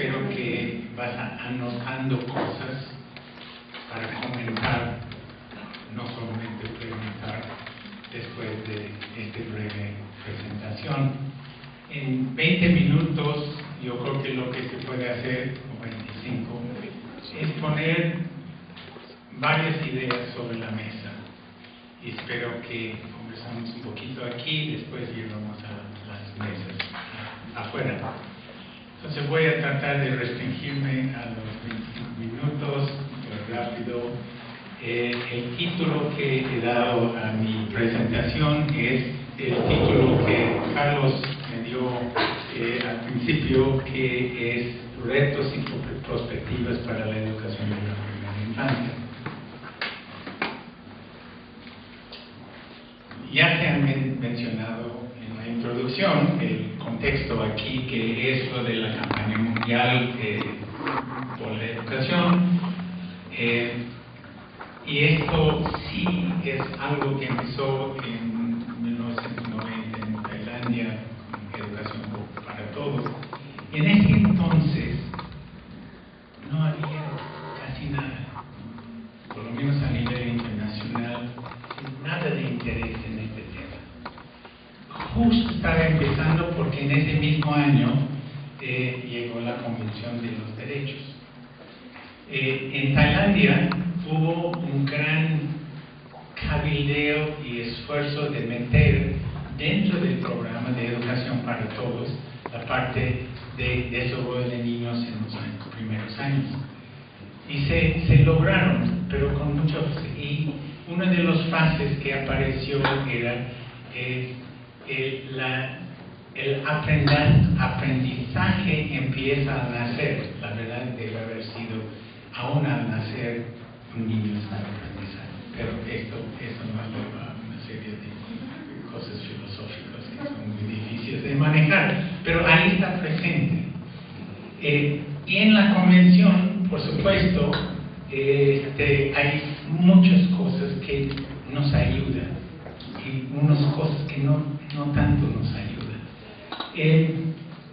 espero que vas anotando cosas para comentar, no solamente preguntar después de esta breve presentación. En 20 minutos, yo creo que lo que se puede hacer, o 25, es poner varias ideas sobre la mesa. Y espero que conversamos un poquito aquí, después llevamos a las mesas afuera. Entonces voy a tratar de restringirme a los 25 minutos, muy rápido. El título que he dado a mi presentación es el título que Carlos me dio al principio, que es Retos y Perspectivas para la Educación de la Primera Infancia. Ya se han mencionado en la introducción el contexto aquí, que es lo de la campaña mundial por la educación. Y esto sí es algo que empezó en 1990 en Tailandia, con Educación para Todos. Y en ese entonces no había casi nada, por lo menos a nivel internacional, nada de interés en este tema. Justo estaba empezando porque en ese mismo año llegó la Convención de los Derechos. En Tailandia hubo un gran cabildeo y esfuerzo de meter dentro del programa de Educación para Todos la parte de desarrollo de niños en los primeros años. Y se lograron, pero con muchos. Y una de las frases que apareció era el aprendizaje empieza al nacer. La verdad debe haber sido aún al nacer un niño está aprendizaje. Pero esto nos lleva a una serie de cosas filosóficas que son muy difíciles de manejar, pero ahí está presente. Y en la convención, por supuesto, hay muchas cosas que nos ayudan y unas cosas que no tanto nos ayudan.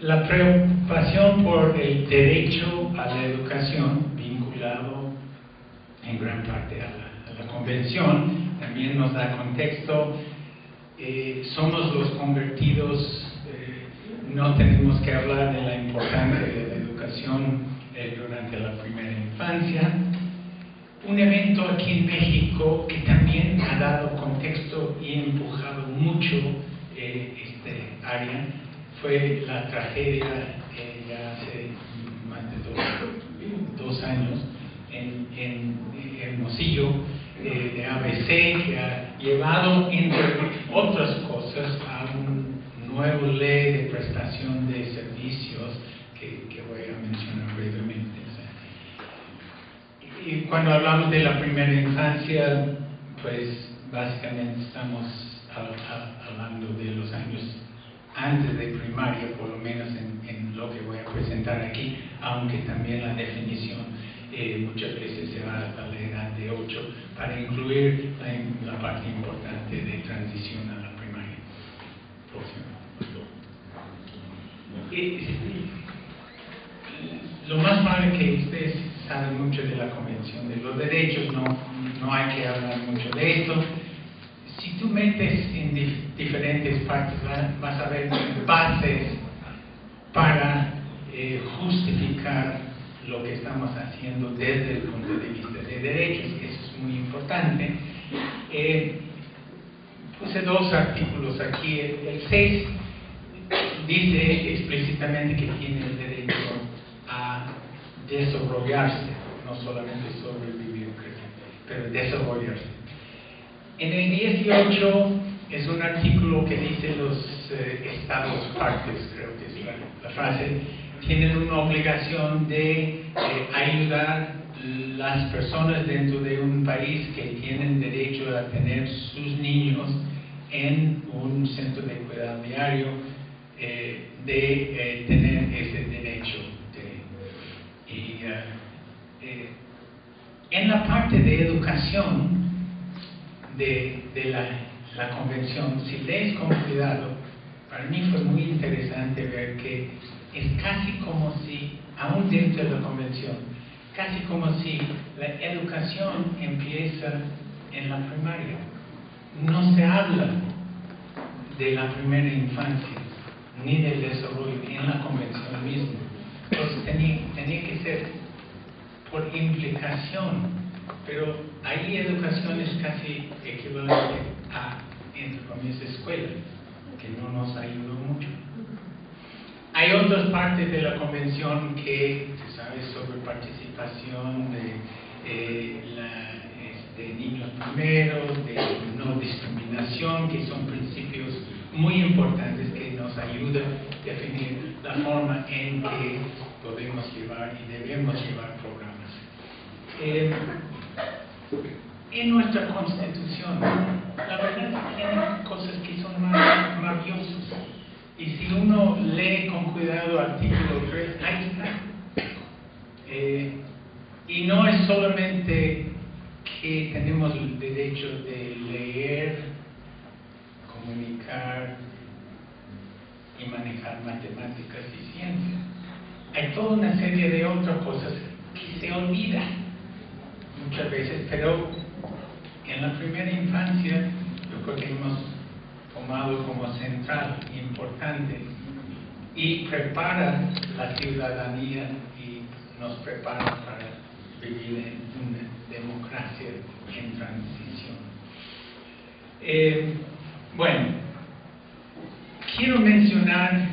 La preocupación por el derecho a la educación, vinculado en gran parte a la convención, también nos da contexto. Somos los convertidos, no tenemos que hablar de la importancia de la educación durante la primera infancia. Un evento aquí en México que también ha dado contexto y empujado mucho esta área fue la tragedia ya hace más de dos años en Hermosillo, de ABC, que ha llevado, entre otras cosas, a una nueva ley de prestación de servicios que voy a mencionar brevemente. Y cuando hablamos de la primera infancia, pues básicamente estamos hablando de los años antes de primaria, por lo menos en lo que voy a presentar aquí, aunque también la definición muchas veces se va hasta la edad de 8 para incluir la parte importante de transición a la primaria. Lo más probable que ustedes saben mucho de la Convención de los Derechos, no hay que hablar mucho de esto. Si tú metes en diferentes partes, vas a ver bases para justificar lo que estamos haciendo desde el punto de vista de derechos. Eso es muy importante. Puse dos artículos aquí. El 6 dice explícitamente que tiene el derecho a desarrollarse, no solamente sobrevivir, pero desarrollarse. En el 18 es un artículo que dice los estados partes, creo que es la frase, tienen una obligación de ayudar las personas dentro de un país que tienen derecho a tener sus niños en un centro de cuidado diario, de tener ese derecho. En la parte de educación de la convención, si lees con cuidado, para mí fue muy interesante ver que es casi como si aún dentro de la convención, casi como si la educación empieza en la primaria. No se habla de la primera infancia ni del desarrollo en la convención misma. Entonces tenía que ser por implicación, pero ahí educación es casi equivalente a, entre comillas, escuela, que no nos ayudó mucho. Hay otras partes de la convención que, tú sabes, sobre participación de niños primeros, de no discriminación, que son principios muy importantes que nos ayudan a definir la forma en que podemos llevar y debemos llevar programas. En nuestra Constitución, la verdad, tiene cosas que son maravillosas. Y si uno lee con cuidado artículo 3, ahí está. Y no es solamente que tenemos el derecho de leer, comunicar y manejar matemáticas y ciencia. Hay toda una serie de otras cosas que se olvidan muchas veces, pero en la primera infancia yo creo que hemos tomado como central y importante y prepara la ciudadanía y nos prepara para vivir en una democracia en transición. Bueno, quiero mencionar,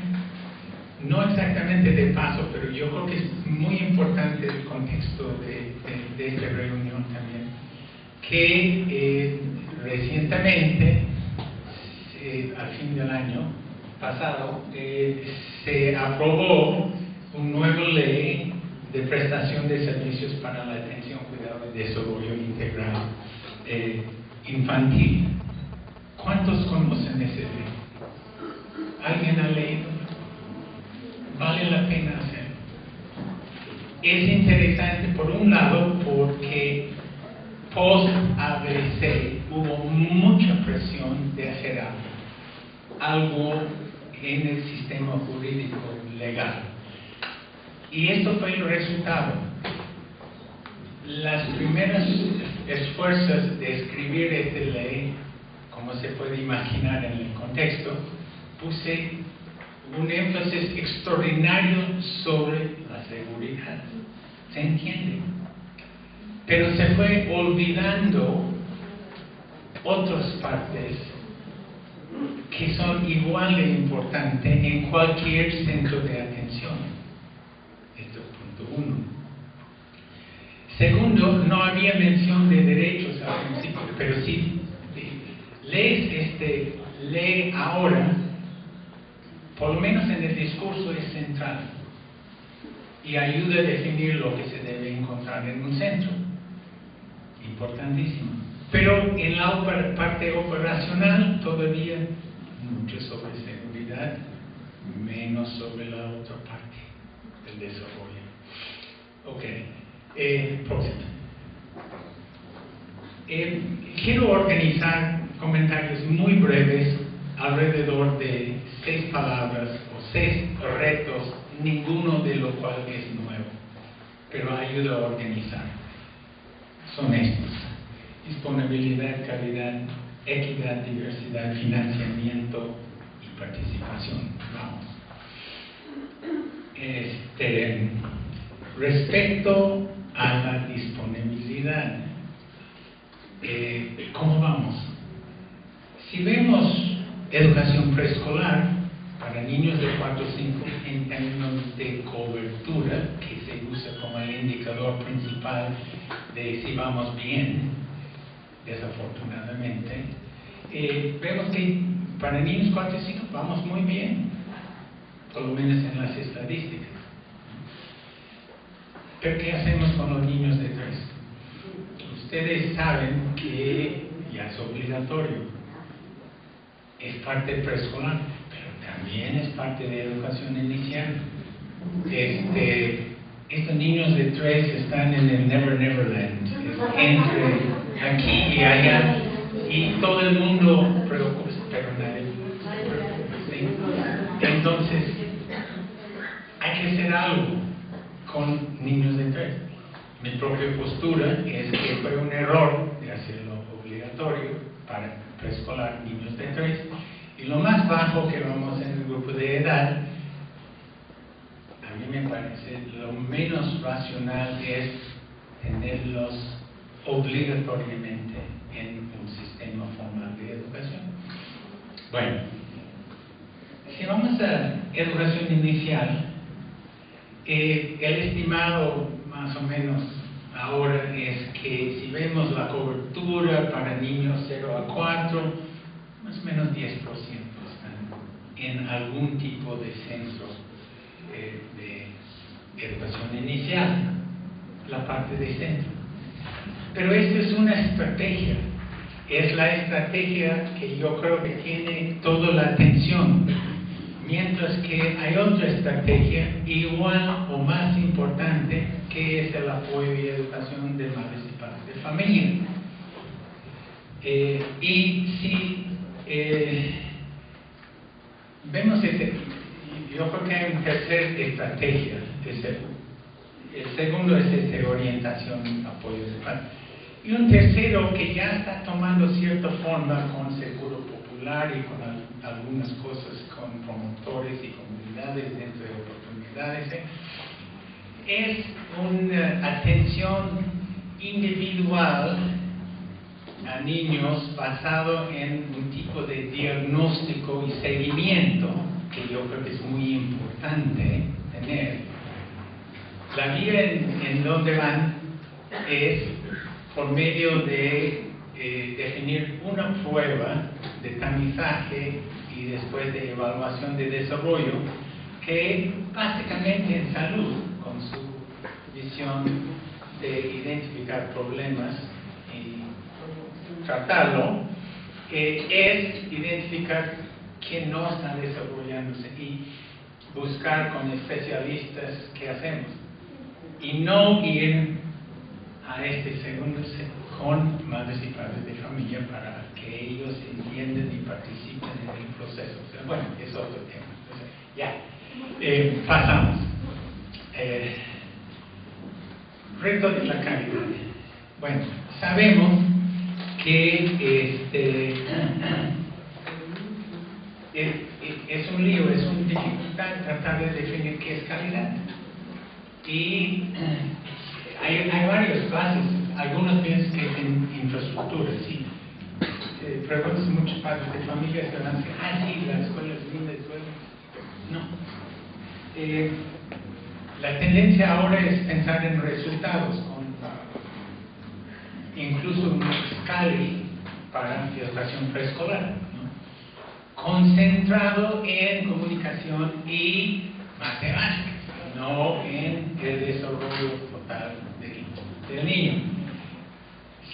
no exactamente de paso, pero yo creo que es muy importante el contexto de esta reunión también, que recientemente, al fin del año pasado, se aprobó una nueva ley de prestación de servicios para la atención, cuidado y desarrollo integral infantil. ¿Cuántos conocen ese ley? ¿Alguien ha leído? Vale la pena hacerlo. Es interesante por un lado porque post-ABC hubo mucha presión de hacer algo en el sistema jurídico legal. Y esto fue el resultado. Las primeras esfuerzos de escribir esta ley, como se puede imaginar en el contexto, puse un énfasis extraordinario sobre la seguridad. ¿Se entiende? Pero se fue olvidando otras partes que son igual de importantes en cualquier centro de atención. Esto es punto 1. Segundo, no había mención de derechos al principio, pero si lees ley ahora, por lo menos en el discurso es central y ayuda a definir lo que se debe encontrar en un centro. Importantísimo. Pero en la parte operacional todavía mucho sobre seguridad, menos sobre la otra parte del desarrollo. Ok, próximo. Quiero organizar comentarios muy breves alrededor de 6 palabras o 6 retos, ninguno de lo cual es nuevo, pero ayuda a organizar. Son estos: disponibilidad, calidad, equidad, diversidad, financiamiento y participación. Vamos. Respecto a la disponibilidad, ¿cómo vamos? Si vemos educación preescolar para niños de 4 o 5 en términos de cobertura, que se usa como el indicador principal de si vamos bien, desafortunadamente, vemos que para niños 4 y 5 vamos muy bien, por lo menos en las estadísticas. Pero ¿qué hacemos con los niños de 3? Ustedes saben que ya es obligatorio, es parte preescolar, pero también es parte de educación inicial. Estos niños de 3 están en el Never Never Land, entre aquí y allá, y todo el mundo preocupa, pero nadie preocupa, ¿sí? Entonces, hay que hacer algo. con niños de 3. Mi propia postura es que fue un error de hacerlo obligatorio para preescolar niños de 3. Y lo más bajo que vamos en el grupo de edad, a mí me parece lo menos racional es tenerlos obligatoriamente en un sistema formal de educación. Bueno, si vamos a educación inicial, el estimado más o menos ahora es que si vemos la cobertura para niños 0 a 4, más o menos 10% están en algún tipo de centro de educación inicial, la parte de centro. Pero esta es una estrategia, es la estrategia que yo creo que tiene toda la atención, mientras que hay otra estrategia igual o más importante, que es el apoyo y educación de madres y padres de familia. Y si vemos yo creo que hay una tercera estrategia. El segundo es orientación, apoyo de padres. Y un tercero que ya está tomando cierta forma con Seguro Popular y con algunas cosas con promotores y comunidades dentro de oportunidades, es una atención individual a niños basado en un tipo de diagnóstico y seguimiento que yo creo que es muy importante tener. La vía en donde van es por medio de definir una prueba de tamizaje y después de evaluación de desarrollo que básicamente en salud, con su visión de identificar problemas y tratarlo, es identificar quién no está desarrollándose y buscar con especialistas qué hacemos y no ir a este segundo con madres y padres de familia para que ellos entiendan y participen en el proceso. O sea, bueno, es otro tema. Entonces, ya, pasamos. Reto de la calidad. Bueno, sabemos que es un lío, es una dificultad tratar de definir qué es calidad. Y hay varias bases. Algunos piensan que es en infraestructura, sí. Preguntas a muchos padres de familia que van a decir, sí, la escuela es linda, no. La tendencia ahora es pensar en resultados, incluso un Scali para educación preescolar, ¿no? Concentrado en comunicación y matemáticas, no en el desarrollo total del niño.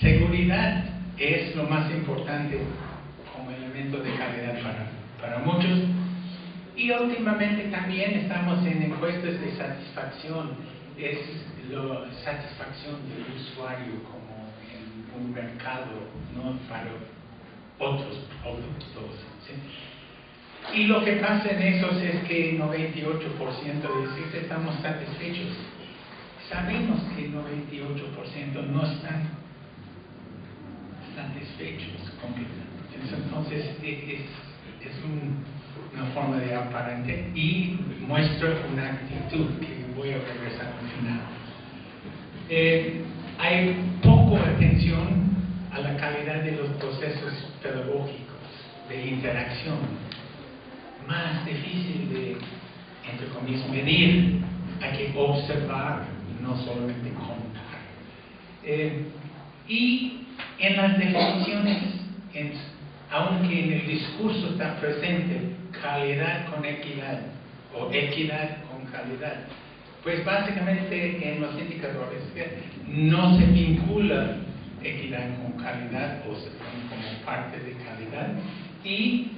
Seguridad es lo más importante como elemento de calidad para muchos. Y últimamente también estamos en encuestas de satisfacción. Es la satisfacción del usuario como en un mercado, no para otros productos, ¿sí? Y lo que pasa en esos es que 98% dicen que estamos satisfechos. Sabemos que 98% no están satisfechos completamente. Entonces es una forma de aparente y muestra una actitud que voy a regresar al final. Hay poco atención a la calidad de los procesos pedagógicos de interacción, más difícil de, entre comillas, medir. Hay que observar, no solamente contar. Y en las definiciones, aunque en el discurso está presente calidad con equidad o equidad con calidad, pues básicamente en los indicadores no se vincula equidad con calidad o se pone como parte de calidad. Y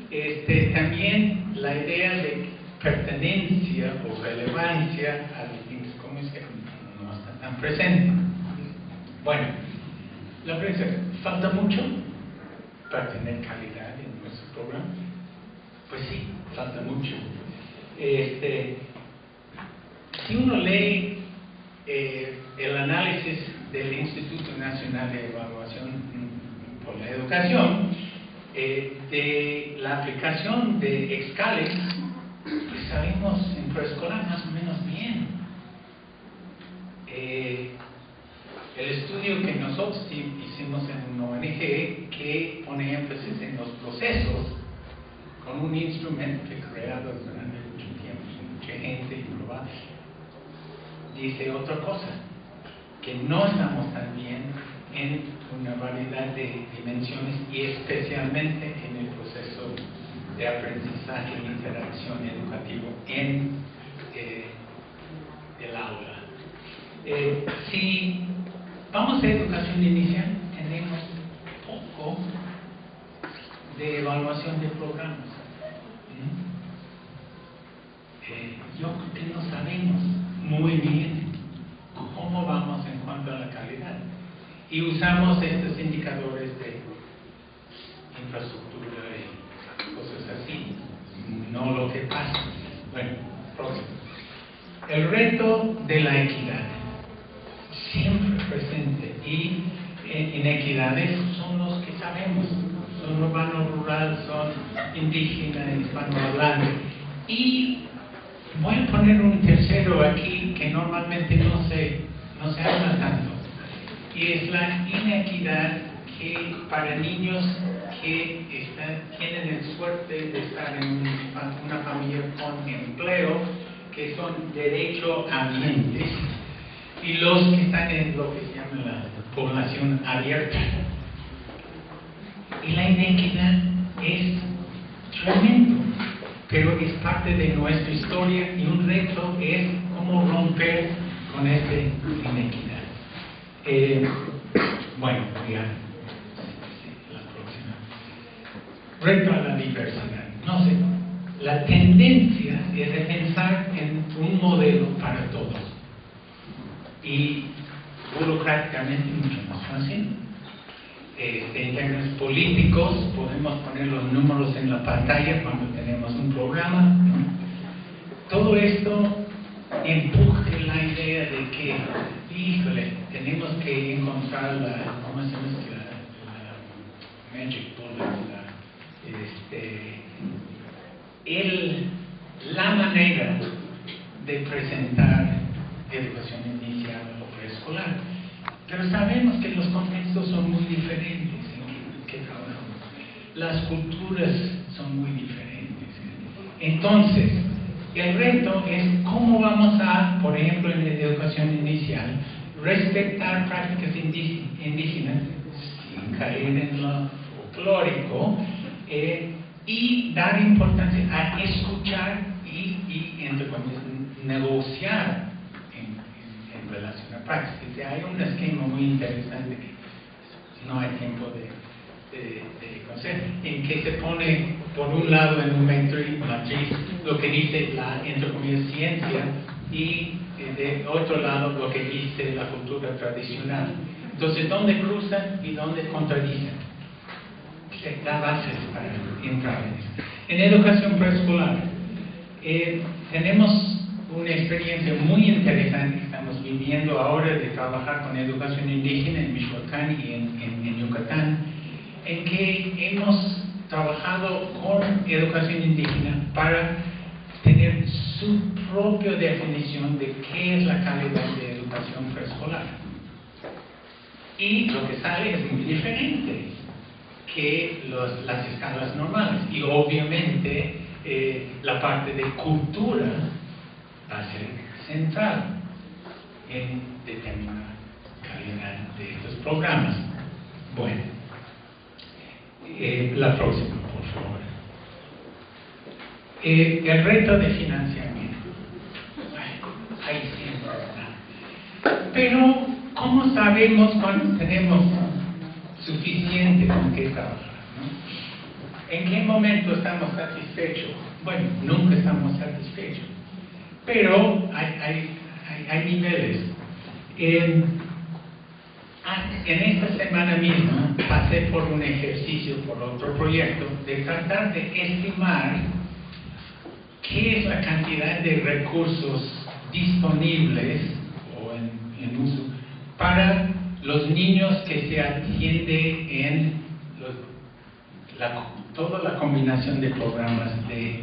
también la idea de pertenencia o relevancia a distintos comunidades que no está tan presente. Bueno, la pregunta es, ¿falta mucho para tener calidad en nuestro programa? Pues sí, falta mucho. Si uno lee el análisis del Instituto Nacional de Evaluación por la Educación de la aplicación de Excalibur, pues salimos en preescolar más o menos bien. El estudio que nosotros hicimos en una ONG que pone énfasis en los procesos con un instrumento que creado durante mucho tiempo, mucha gente y probado, dice otra cosa, que no estamos tan bien en una variedad de dimensiones y especialmente en el proceso de aprendizaje e interacción educativo en el aula. Si vamos a educación inicial, tenemos poco de evaluación de programas. Yo creo que no sabemos muy bien cómo vamos en cuanto a la calidad. Y usamos estos indicadores de infraestructura y cosas así, no lo que pasa. Bueno, próximo. El reto de la equidad, siempre presente, y inequidades son los que sabemos, son urbano, rural, son indígena, hispanohablante. Y voy a poner un tercero aquí que normalmente no se habla tanto, y es la inequidad que para niños que tienen el suerte de estar en una familia con empleo, que son derechohabientes, y los que están en lo que se llama la población abierta. Y la inequidad es tremendo, pero es parte de nuestra historia y un reto es cómo romper con esta inequidad. Bueno, ya, la próxima. Reto a la diversidad. No sé, la tendencia es de pensar en un modelo para todos. Y burocráticamente mucho más fácil. En términos políticos, podemos poner los números en la pantalla cuando tenemos un programa, ¿no? Todo esto empuja la idea de que, híjole, tenemos que encontrar ¿cómo se llama? La magic bullet, la manera de presentar educación inicial o preescolar. Pero sabemos que los contextos son muy diferentes en que trabajamos. Las culturas son muy diferentes. Entonces, el reto es cómo vamos a, por ejemplo, en la educación inicial, respetar prácticas indígenas sin caer en lo folclórico y dar importancia a escuchar y entre comillas, negociar en relación a prácticas. Hay un esquema muy interesante que no hay tiempo de conocer, en que se pone por un lado en un matriz lo que dice la, entre comillas, ciencia y de otro lado lo que dice la cultura tradicional. Entonces, ¿dónde cruzan y dónde contradicen? Se da bases para entrar en eso. En educación preescolar, tenemos una experiencia muy interesante que estamos viviendo ahora de trabajar con educación indígena en Michoacán y en Yucatán, en que hemos trabajado con educación indígena para tener su propia definición de qué es la calidad de educación preescolar. Y lo que sale es muy diferente que las escalas normales. Y obviamente la parte de cultura va a ser central en determinar calidad de estos programas. Bueno, la próxima, por favor. El reto de financiamiento. Ahí siempre está. Pero, ¿cómo sabemos cuando tenemos suficiente con qué trabajar, ¿no? ¿En qué momento estamos satisfechos? Bueno, nunca estamos satisfechos. Pero hay niveles. En esta semana misma pasé por un ejercicio, por otro proyecto, de tratar de estimar qué es la cantidad de recursos disponibles o en en uso para los niños que se atiende en toda la combinación de programas de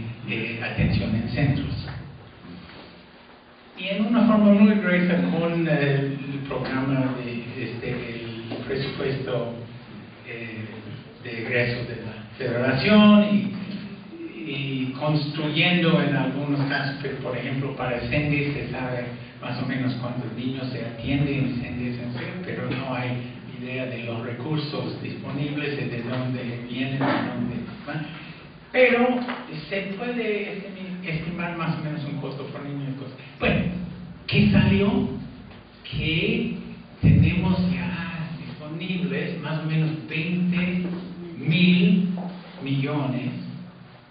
atención en centros. Y en una forma muy gruesa con el programa el presupuesto de egreso de la federación y construyendo en algunos casos, pero por ejemplo para el CENDE se sabe más o menos cuántos niños se atienden en CENDE, pero no hay idea de los recursos disponibles, de dónde vienen, de dónde van. Pero se puede estimar más o menos un costo por niño. Bueno, ¿qué salió? Que tenemos ya disponibles más o menos 20,000 millones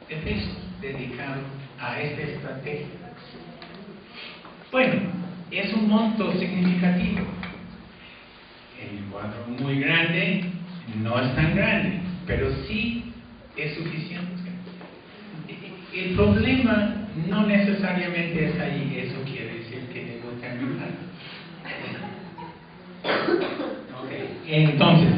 de pesos dedicados a esta estrategia. Bueno, es un monto significativo. El cuadro muy grande no es tan grande, pero sí es suficiente. El problema no necesariamente es ahí, eso quiere decir que debo terminar. Entonces,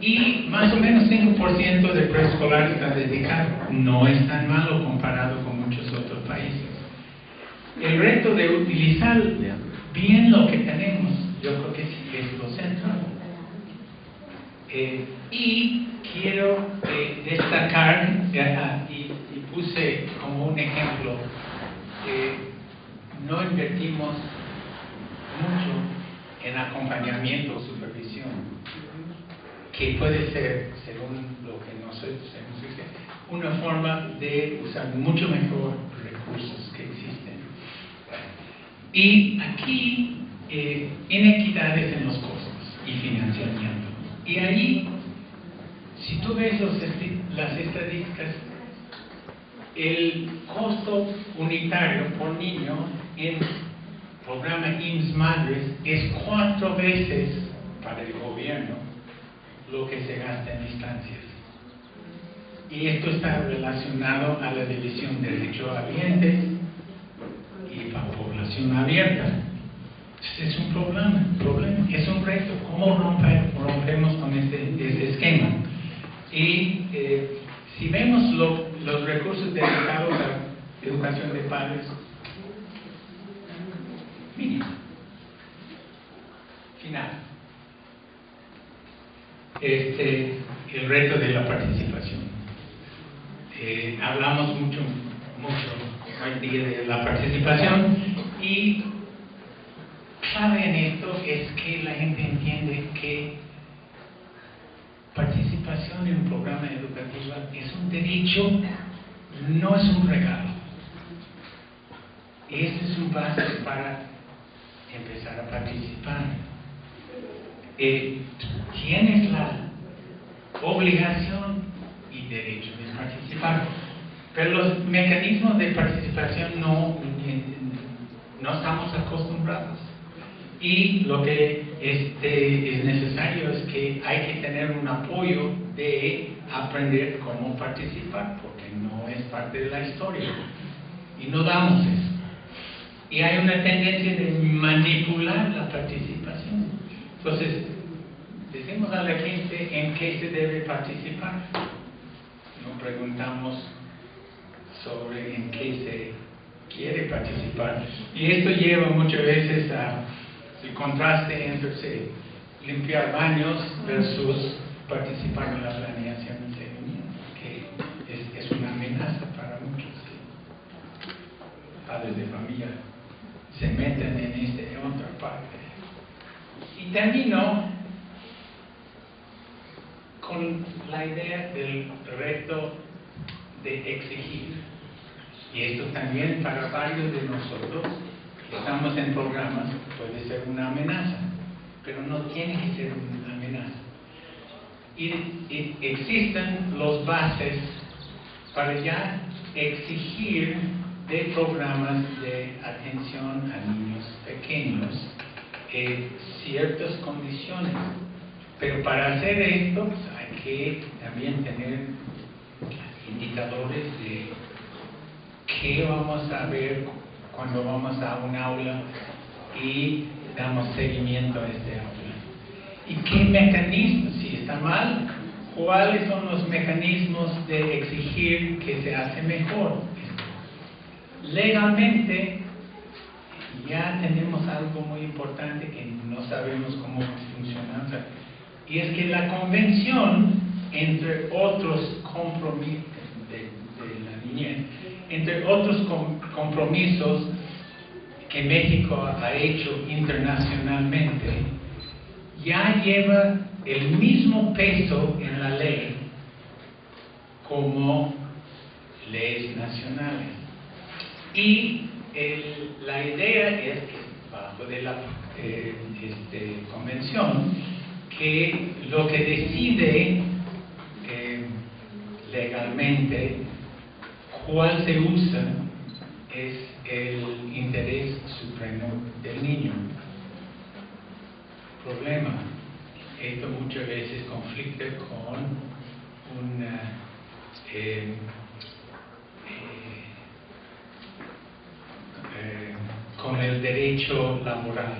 y más o menos 5% del preescolar está dedicado. No es tan malo comparado con muchos otros países. El reto de utilizar bien lo que tenemos, yo creo que sí es lo central. Y quiero destacar, y puse como un ejemplo, no invertimos mucho en acompañamiento o supervisión, que puede ser, según lo que nosotros dice, una forma de usar mucho mejor recursos que existen. Y aquí, inequidades en los costos y financiamiento. Y ahí, si tú ves las estadísticas, el costo unitario por niño en programa IMSS Madres es 4 veces para el gobierno lo que se gasta en instancias. Y esto está relacionado a la división de derecho ambiente y la población abierta. Es un problema, es un reto. ¿Cómo rompemos con ese esquema? Y si vemos los recursos dedicados a educación de padres, mínimo. Final. El reto de la participación. Hablamos mucho hoy día de la participación, y clave en esto es que la gente entiende que participación en un programa educativo es un derecho, no es un regalo. Este es un paso para empezar a participar. Tienes la obligación y derecho de participar, pero los mecanismos de participación no estamos acostumbrados. Y lo que es necesario es que hay que tener un apoyo de aprender cómo participar, porque no es parte de la historia y no damos eso. Y hay una tendencia de manipular la participación. Entonces, decimos a la gente en qué se debe participar. No preguntamos sobre en qué se quiere participar. Y esto lleva muchas veces a el contraste entre limpiar baños versus participar en la planeación de reunión, que es una amenaza para muchos padres de familia se meten en otra parte. Y termino con la idea del reto de exigir. Y esto también para varios de nosotros que estamos en programas puede ser una amenaza, pero no tiene que ser una amenaza. Y existen los bases para ya exigir de programas de atención a niños pequeños ciertas condiciones. Pero para hacer esto pues, hay que también tener indicadores de qué vamos a ver cuando vamos a un aula y damos seguimiento a este aula. ¿Y qué mecanismos? Si está mal, ¿cuáles son los mecanismos de exigir que se hace mejor? Legalmente ya tenemos algo muy importante que no sabemos cómo funciona, y es que la convención, entre otros compromisos de la niñez, entre otros compromisos que México ha hecho internacionalmente, ya lleva el mismo peso en la ley como leyes nacionales. Y la idea es que, bajo de la convención, que lo que decide legalmente cuál se usa es el interés supremo del niño. Problema, esto muchas veces conflicta con el derecho laboral.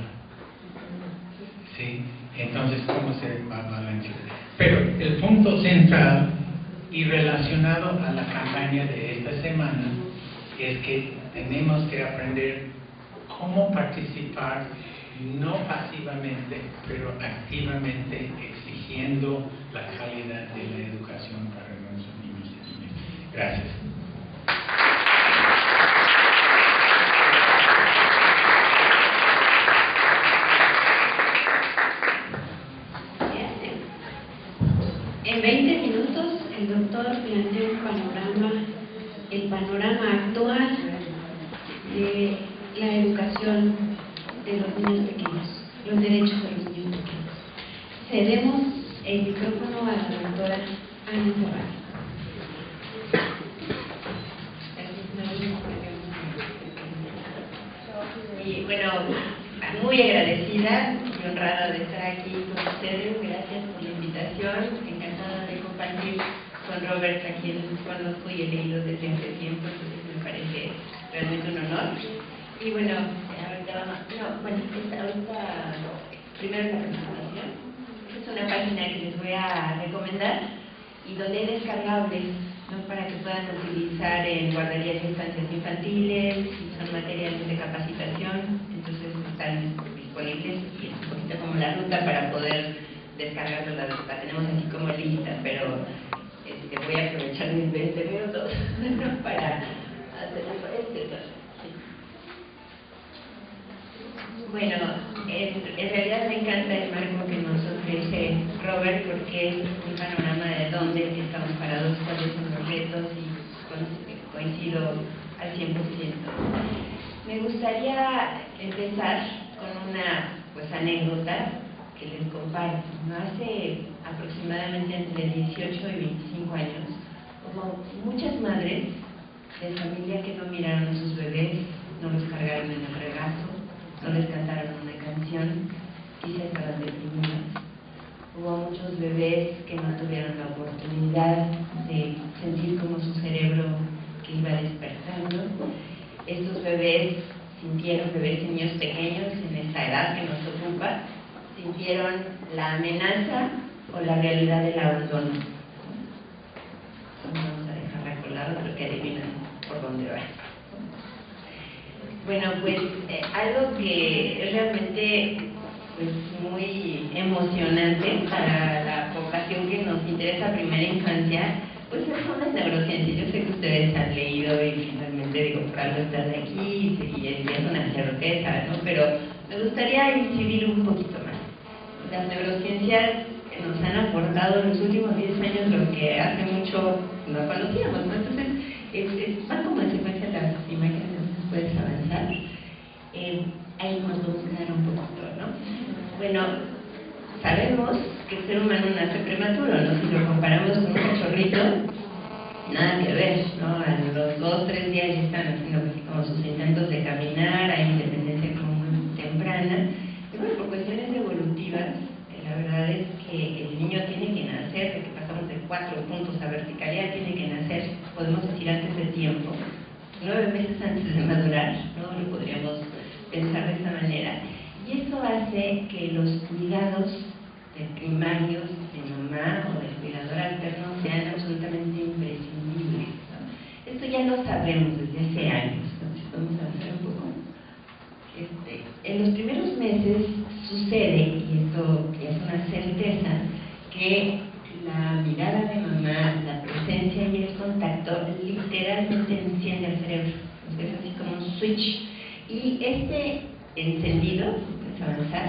¿Sí? Entonces, ¿cómo se va a balancear? Pero el punto central y relacionado a la campaña de esta semana es que tenemos que aprender cómo participar, no pasivamente, pero activamente, exigiendo la calidad de la educación para nuestros niños y niñas. Gracias. En 20 minutos el doctor plantea el panorama actual de la educación de los niños pequeños, los derechos de los niños pequeños. Cedemos el micrófono a la doctora Ana Serrano. Y bueno, muy agradecida y honrada de estar aquí con ustedes. Gracias por la invitación. Encantada de compartir con Robert, a quien conozco y he leído desde hace tiempo, entonces me parece realmente un honor. Y bueno, primero la presentación. Es una página que les voy a recomendar y donde hay descargables, ¿no?, para que puedan utilizar en guarderías y estancias infantiles, si son materiales de capacitación, entonces están disponibles y es un poquito como la ruta para poder descargarlo. La tenemos aquí como lista, pero voy a aprovechar mis 20 minutos para hacer Bueno, en realidad me encanta el marco que nos ofrece Robert, porque es un panorama de dónde estamos parados, cuáles son los retos, y coincido al 100%. Me gustaría empezar con una anécdota que les comparto. ¿No? Hace aproximadamente entre 18 y 25 años, hubo muchas madres de familia que no miraron a sus bebés, no los cargaron en el regazo, no les cantaron una canción, quizás estaban deprimidas. Hubo muchos bebés que no tuvieron la oportunidad de sentir como su cerebro que iba despertando. Estos bebés bebés y niños pequeños en esta edad que nos ocupa, sintieron la amenaza o la realidad del abandono. Vamos a dejarla colada, pero que adivinan por dónde va. Bueno, pues algo que es realmente muy emocionante para la población que nos interesa primera infancia, pues son las neurociencias. Yo sé que ustedes han leído y finalmente digo, por algo están aquí y empiezan a hacer lo que saben, ¿no? Pero me gustaría incidir un poquito más. Las neurociencias nos han aportado en los últimos 10 años lo que hace mucho no conocíamos, ¿no? Entonces, van como en secuencia las imágenes. Puedes avanzar. Ahí nos vamos a quedar un poquito, ¿no? Bueno, sabemos que el ser humano nace prematuro, ¿no? Si lo comparamos con un cachorrito, nada que ver, ¿no? A los 2 o 3 días ya están haciendo así como sus intentos de caminar, hay independencia como muy temprana. Y bueno, por cuestiones evolutivas, la verdad es que el niño tiene que nacer, de que pasamos de 4 puntos a verticalidad, tiene que nacer, podemos decir, antes del tiempo. 9 meses antes de madurar, ¿no? Lo podríamos pensar de esa manera. Y eso hace que los cuidados primarios de mamá o del cuidador alterno sean absolutamente imprescindibles, ¿no? Esto ya lo sabemos desde hace años, entonces vamos a avanzar un poco. En los primeros meses sucede, y esto ya es una certeza, que la mirada de mamá, la presencia y el contacto literalmente enciende el cerebro. Es así como un switch. Y este encendido, vamos a avanzar,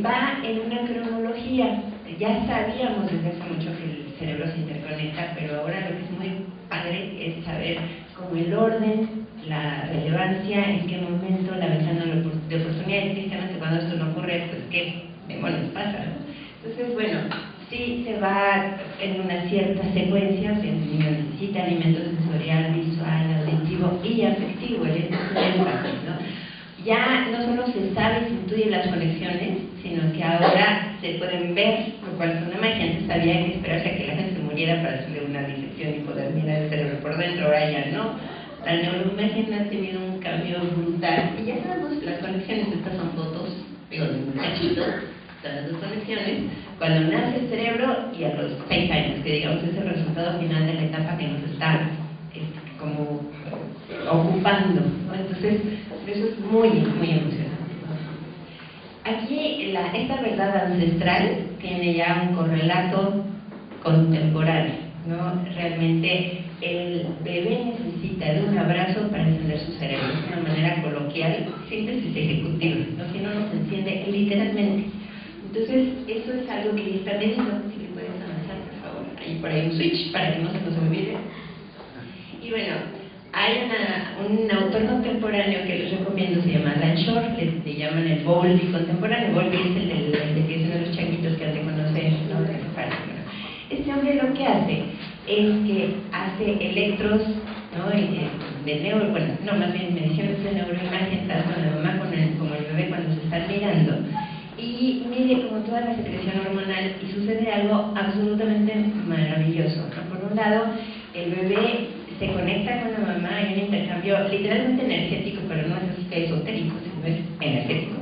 va en una cronología. Ya sabíamos desde hace mucho que el cerebro se interconecta, pero ahora lo que es muy padre es saber cómo el orden, la relevancia, en qué momento, la ventana de oportunidad, y tristemente cuando esto no ocurre, pues qué demonios pasa, ¿no? Entonces, bueno, sí se va en una cierta secuencia, o sea, el niño necesita alimento sensorial, visual, auditivo y afectivo, el énfasis, ¿no? Ya no solo se sabe y se intuyen las conexiones, sino que ahora se pueden ver, lo cual es una magia. Antes había que esperarse a que la gente se muriera para hacerle una disección y poder mirar el cerebro por dentro, ahora ya no. La neuroimagen ha tenido un cambio brutal y ya sabemos las conexiones. Estas son fotos, digo, de un cachito, están las dos conexiones, cuando nace el cerebro y a los 6 años, que digamos es el resultado final de la etapa que nos está como ocupando, ¿no? Entonces, eso es muy, muy emocionante. Aquí, esta verdad ancestral tiene ya un correlato contemporáneo, ¿no? Realmente el bebé necesita de un abrazo para encender su cerebro. Es una manera coloquial, síntesis ejecutiva, ¿no? Si no, no se enciende literalmente. Entonces, eso es algo que ya está medido. Si le puedes avanzar, por favor. Hay por ahí un switch para que no se nos olvide. Y bueno, hay un autor contemporáneo que les recomiendo, se llama Dan Shore, le llaman el Bowlby contemporáneo. Bowlby es el que es uno de los changuitos que han de conocer, ¿no? Este hombre lo que hace es que hace electros, ¿no? De neuro, bueno, no, más bien mediciones de neuroimagen, tanto con la mamá como el bebé cuando se están mirando, y mide como toda la secreción hormonal, y sucede algo absolutamente maravilloso, ¿no? Por un lado, el bebé se conecta con la mamá en un intercambio literalmente energético, pero no es así esotérico, sino es energético,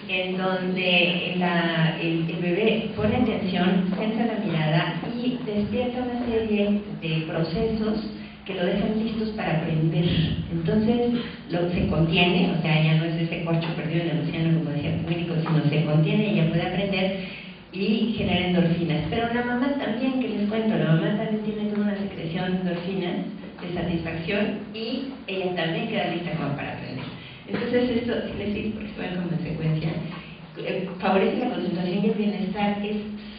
en donde el bebé pone atención, centra la mirada y despierta una serie de procesos que lo dejan listos para aprender. Entonces se contiene, o sea, ya no es ese corcho perdido en el océano, como decía Dominico, sino se contiene y ya puede aprender y genera endorfinas. Pero la mamá también, que les cuento, la mamá también tiene toda una secreción de endorfinas de satisfacción y ella también queda lista como para aprender. Entonces esto, si les digo, porque se van como en secuencia, favorece la concentración y el bienestar, es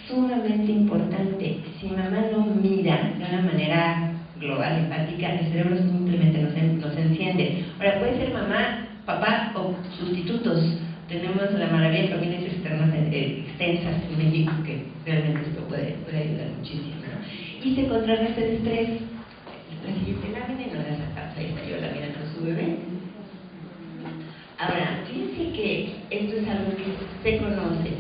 sumamente importante. Si mamá no mira de una manera global, empática, el cerebro simplemente no se enciende. Ahora, puede ser mamá, papá o sustitutos. Tenemos la maravilla de familias extensas en México, que realmente esto puede ayudar muchísimo, ¿no? Y se contrarresta el estrés. La siguiente lámina, y no la sacamos, ahí está yo la mirando a su bebé. Ahora, fíjense que esto es algo que se conoce.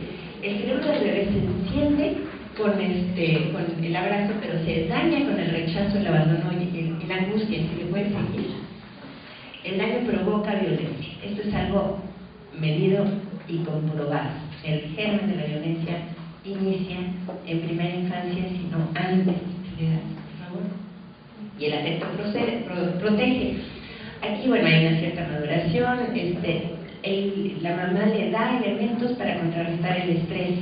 El cerebro del bebé se enciende con el abrazo, pero se daña con el rechazo, el abandono y la angustia, si le puede seguir. El daño provoca violencia. Esto es algo medido y comprobado. El germen de la violencia inicia en primera infancia, sino antes. Por favor. Y el afecto protege. Aquí, bueno, hay una cierta maduración. La mamá le da elementos para contrarrestar el estrés.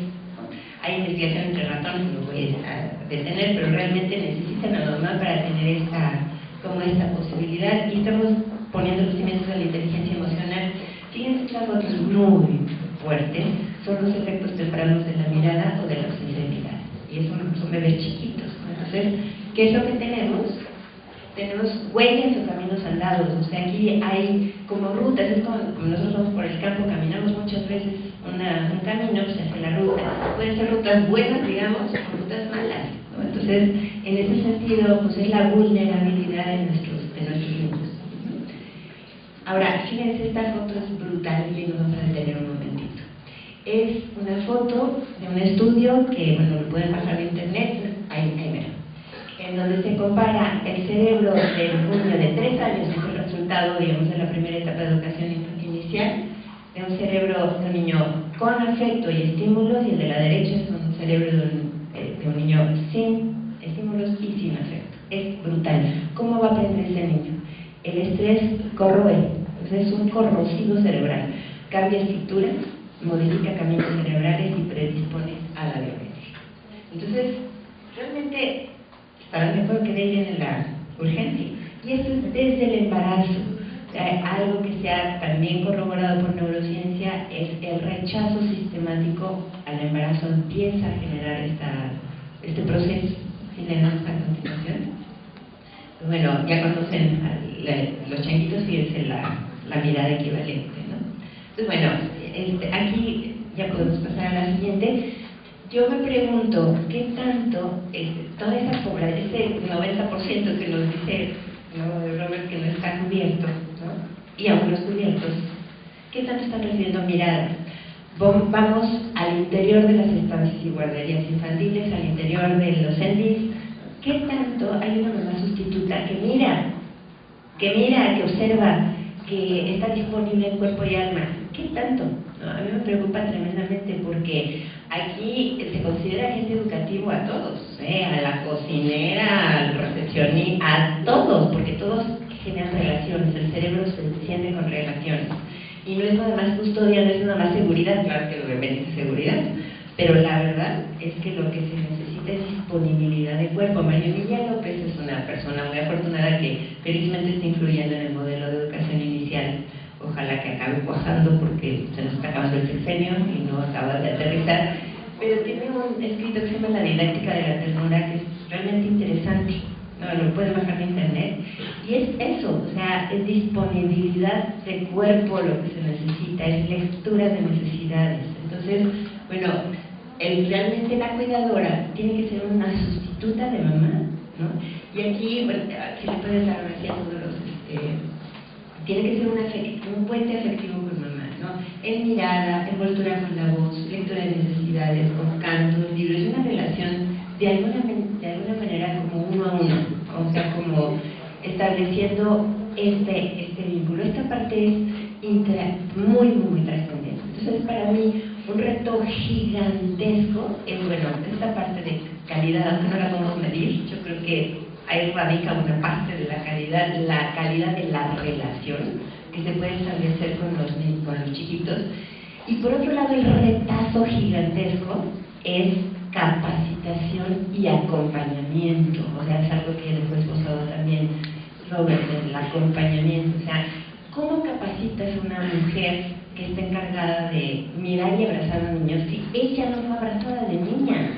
Hay investigación entre ratones, no voy a detener, pero realmente necesitan a la mamá para tener esta posibilidad. Y estamos poniendo los cimientos de la inteligencia emocional. Fíjense que la foto es muy fuerte, son los efectos tempranos de la mirada o de la sensibilidad. Y son bebés chiquitos, ¿no? Entonces, ¿qué es lo que tenemos? Tenemos huellas o caminos andados. O sea, aquí hay como rutas, es como nosotros vamos por el campo, caminamos muchas veces un camino, se hace la ruta. Pueden ser rutas buenas, digamos, o rutas malas, ¿no? Entonces, en ese sentido, pues es la vulnerabilidad de nuestros niños. Ahora, fíjense, esta foto es brutal y nos vamos a detener un momentito. Es una foto de un estudio que, bueno, lo pueden bajar de internet, ahí mira, en donde se compara el cerebro del niño de 3 años, que es el resultado, digamos, de la primera etapa de educación inicial, inicial de un cerebro de un niño con afecto y estímulos, y el de la derecha es un cerebro de un niño sin estímulos y sin afecto. Es brutal. ¿Cómo va a aprender ese niño? El estrés corroe, es un corrosivo cerebral. Cambia estructuras, modifica caminos cerebrales y predispone a la violencia. Entonces, realmente estarán de acuerdo que de ahí viene la urgencia. Y esto es desde el embarazo. O sea, algo que se ha también corroborado por neurociencia es el rechazo sistemático al embarazo. Empieza a generar este proceso. ¿Sí le damos a continuación? Bueno, ya conocen a los changuitos, fíjense la mirada equivalente, ¿no? Entonces, bueno, aquí ya podemos pasar a la siguiente. Yo me pregunto, ¿qué tanto toda esa población, ese 90% que nos dice, ¿no, Robert, que no está cubierto, ¿no? Y aún los cubiertos, ¿qué tanto están recibiendo miradas? Vamos al interior de las estancias y guarderías infantiles, al interior de los CENDIs. ¿Qué tanto hay una mamá sustituta que mira, que observa, que está disponible en cuerpo y alma? ¿Qué tanto? ¿No? A mí me preocupa tremendamente porque aquí se considera agente educativo a todos, a la cocinera, al recepcionista, a todos, porque todos generan relaciones, el cerebro se enciende con relaciones. Y no es nada más custodia, no es nada más seguridad, claro que obviamente es seguridad, pero la verdad es que lo que se necesita es disponibilidad de cuerpo. María Emilia López es una persona muy afortunada que felizmente está influyendo en el modelo de educación inicial. Ojalá que acabe cuajando porque se nos está acabando el sexenio y no acaba de aterrizar, pero tiene un escrito que se llama La didáctica de la ternura, que es realmente interesante. No, lo pueden bajar de internet, y es eso, o sea, es disponibilidad de cuerpo lo que se necesita, es lectura de necesidades. Entonces, bueno, realmente la cuidadora tiene que ser una sustituta de mamá, ¿no? Y aquí, bueno, aquí le pueden dar así a todos los, tiene que ser un puente afectivo con mamá, ¿no? En mirada, envoltura con la voz, lectura de necesidades, con cantos, libros, una relación de alguna manera como uno a uno, o sea, como estableciendo este vínculo. Esta parte es muy, muy trascendente. Entonces, para mí, un reto gigantesco es, bueno, esta parte de calidad, aunque no la podemos medir, yo creo que ahí radica una parte de la calidad de la relación que se puede establecer con los chiquitos. Y por otro lado, el retazo gigantesco es capacitación y acompañamiento. O sea, es algo que les he esbozado también, Robert, el acompañamiento. O sea, ¿cómo capacitas a una mujer que está encargada de mirar y abrazar a niños si ella no fue abrazada de niña?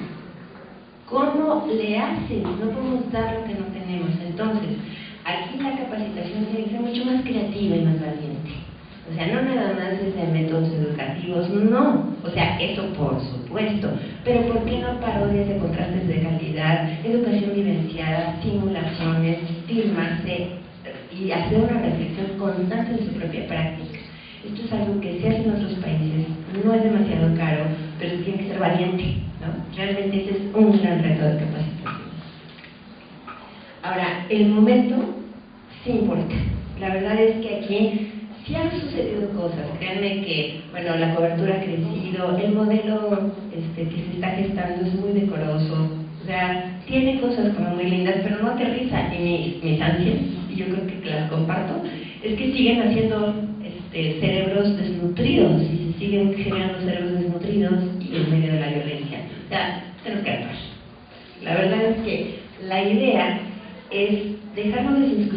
¿Cómo le haces? No podemos dar lo que no tenemos. Entonces, aquí la capacitación tiene que ser mucho más creativa y más valiente. O sea, no nada más desde métodos educativos, no. O sea, eso por supuesto. Pero ¿por qué no parodias de contrastes de calidad, educación vivenciada, simulaciones, filmarse y hacer una reflexión constante de su propia práctica? Esto es algo que se hace en otros países, no es demasiado caro, pero tiene que ser valiente, ¿no? Realmente ese es un gran reto de capacitación. Ahora, el momento sí importa. La verdad es que aquí sí han sucedido cosas. Créanme que, bueno, la cobertura ha crecido, el modelo que se está gestando es muy decoroso. O sea, tiene cosas como muy lindas, pero no aterriza. Y mis ansias, y yo creo que las comparto, es que siguen haciendo cerebros desnutridos y se siguen generando cerebros desnutridos y en medio de la violencia. O sea, tenemos que actuar. La verdad es que la idea es dejarnos de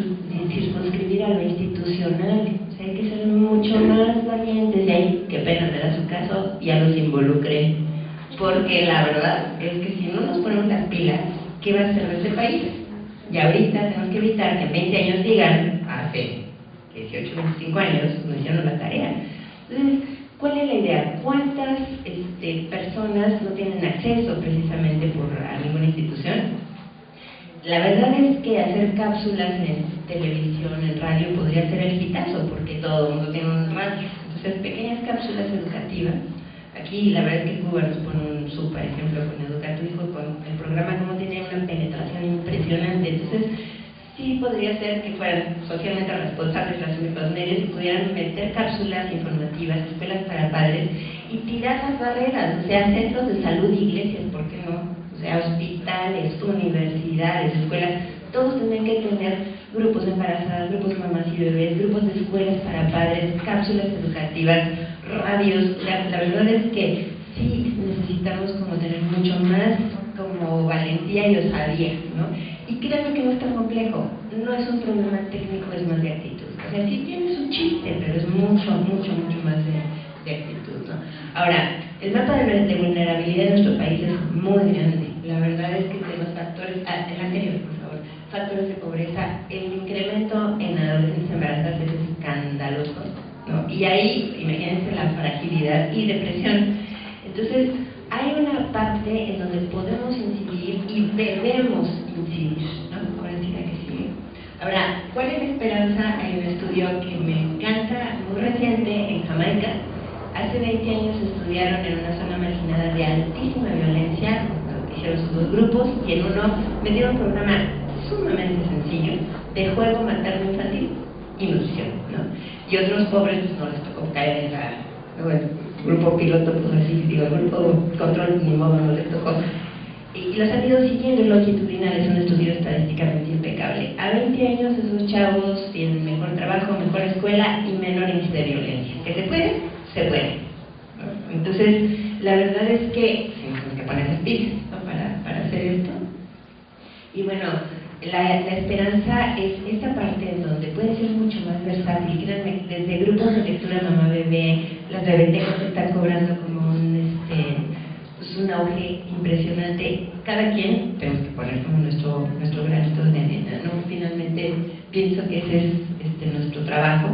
circunscribir a lo institucional. O sea, hay que ser mucho más valientes, y ahí, qué pena me da su caso, ya los involucré. Porque la verdad es que si no nos ponemos las pilas, ¿qué va a hacer de este país? Y ahorita tenemos que evitar que en 20 años digan, hace 18, 25 años no hicieron la tarea. Entonces, ¿cuál es la idea? ¿Cuántas personas no tienen acceso precisamente a ninguna institución? La verdad es que hacer cápsulas en televisión, en radio, podría ser el hitazo, porque todo el mundo tiene un radio. Entonces, pequeñas cápsulas educativas. Aquí la verdad es que Cuba nos pone un súper ejemplo con Educa a tu Hijo, con el programa, como tiene una penetración impresionante. Entonces, sí podría ser que fueran socialmente responsables los medios y pudieran meter cápsulas informativas, escuelas para padres y tirar las barreras, o sea, centros de salud, iglesias, ¿por qué no? O sea, hospitales, universidades, escuelas, todos tienen que tener grupos de embarazadas, grupos mamás y bebés, grupos de escuelas para padres, cápsulas educativas, radios. La verdad es que sí necesitamos como tener mucho más como valentía y osadía, ¿no? Y créanme que no es tan complejo, no es un problema técnico, es más de actitud. O sea, sí tienes un chiste, pero es mucho más de actitud, ¿no? Ahora, el mapa de vulnerabilidad de nuestro país es muy grande. La verdad es que de los factores, el anterior, por favor, factores de pobreza, el incremento en adolescentes embarazadas es escandaloso, ¿no? Y ahí, imagínense la fragilidad y depresión. Entonces, hay una parte en donde podemos incidir y debemos incidir, ¿no? Ahora sí la que sigue. Ahora, ¿cuál es la esperanza? Hay un estudio que me encanta, muy reciente, en Jamaica. Hace 20 años estudiaron en una zona marginada de altísima violencia, hicieron sus dos grupos y en uno metieron un programa sumamente sencillo de juego materno infantil y nutrición, ¿no? Y otros pobres pues, no les tocó caer en la... Bueno, grupo piloto, pues así, digo, el grupo control ni modo no les tocó. Y los han ido siguiendo longitudinal, es un estudio estadísticamente impecable. A 20 años esos chavos tienen mejor trabajo, mejor escuela y menor índice de violencia. ¿Que se puede? Se puede. Entonces, la verdad es que tenemos que poner las pilas, ¿no? para hacer esto. Y bueno, la esperanza es esta parte en donde puede ser mucho más versátil. Créanme, desde grupos de lectura mamá bebé, las bibliotecas están cobrando como un auge impresionante. Cada quien tenemos que poner como nuestro granito de arena, ¿no? Finalmente pienso que ese es nuestro trabajo.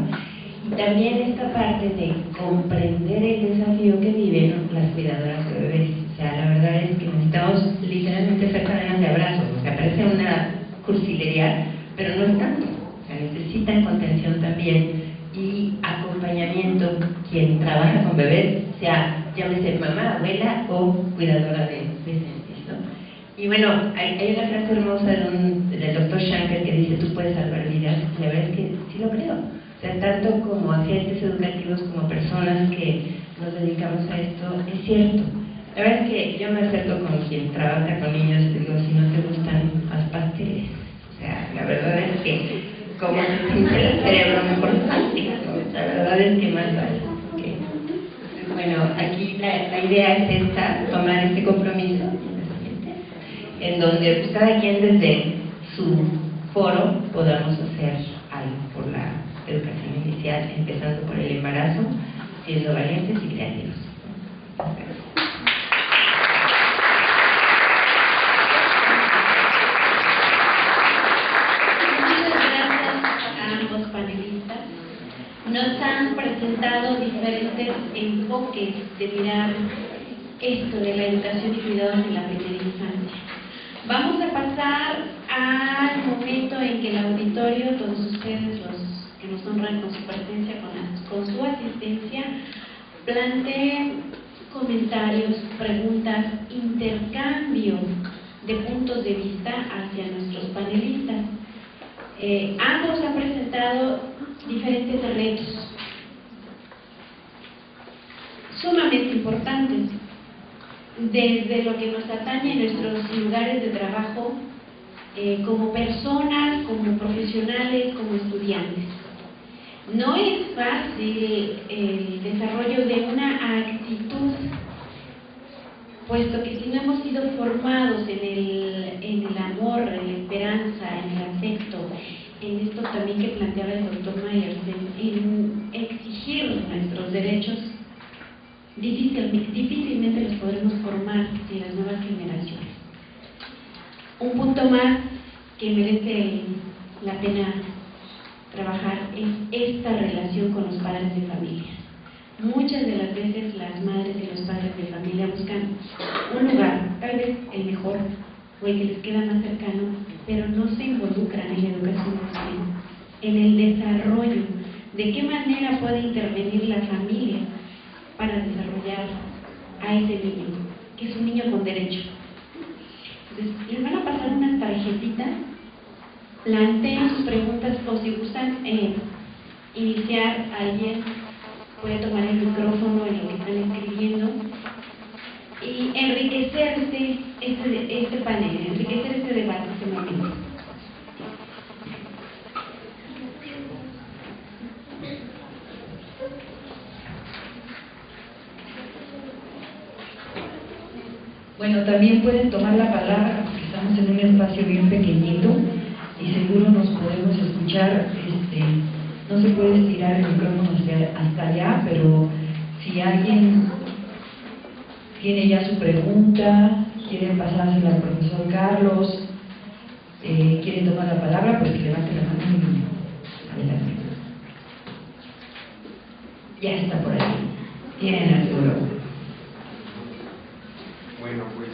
Y también esta parte de comprender el desafío que viven las cuidadoras de bebés. O sea, la verdad es que necesitamos literalmente hacer cadenas de abrazos. O sea, parece una cursilería, pero no es tanto. O sea, necesitan contención también y acompañamiento quien trabaja con bebés, sea llámese mamá, abuela o cuidadora de adolescentes, ¿no? Y bueno, hay una frase hermosa del doctor Shankar que dice: tú puedes salvar vidas. Y la verdad es que sí lo creo. O sea, tanto como agentes educativos como personas que nos dedicamos a esto, es cierto. La verdad es que yo me acerco con quien trabaja con niños y digo: si no te gustan, haz pasteles. O sea, la verdad es que como se siente el cerebro mejor plástica, ¿no? La verdad es que más vale. Entonces, bueno, aquí la idea es esta, tomar este compromiso, en donde pues, cada quien desde su foro podamos hacer algo por la educación inicial, empezando por el embarazo, siendo valientes y creativos. Nos han presentado diferentes enfoques de mirar esto de la educación y cuidados en la primera infancia. Vamos a pasar al momento en que el auditorio, todos ustedes los que nos honran con su presencia, con su asistencia, planteen comentarios, preguntas, intercambio de puntos de vista hacia nuestros panelistas. Ambos han presentado diferentes retos sumamente importantes, desde lo que nos atañe en nuestros lugares de trabajo, como personas, como profesionales, como estudiantes. No es fácil el desarrollo de una actitud, puesto que si no hemos sido formados en el amor, en la esperanza, en el afecto, en esto también que planteaba el doctor Myers, en exigir nuestros derechos, difícilmente los podremos formar en las nuevas generaciones. Un punto más que merece la pena trabajar es esta relación con los padres de familia. Muchas de las veces las madres y los padres de familia buscan un lugar, tal vez el mejor o el que les queda más cercano, pero no se involucran en la educación de los niños, en el desarrollo, de qué manera puede intervenir la familia para desarrollar a ese niño, que es un niño con derecho. Entonces, les van a pasar unas tarjetitas planteen sus preguntas o si gustan iniciar, alguien puede tomar el micrófono en lo que están escribiendo y enriquecer este panel, enriquecer este debate, este momento. Bueno, también pueden tomar la palabra porque estamos en un espacio bien pequeñito y seguro nos podemos escuchar. No se puede estirar el micrófono hasta allá, pero si alguien tiene ya su pregunta, quiere pasársela al profesor Carlos, quiere tomar la palabra, pues que levante la mano y adelante. Ya está por ahí. Tienen Arturo. Bueno, pues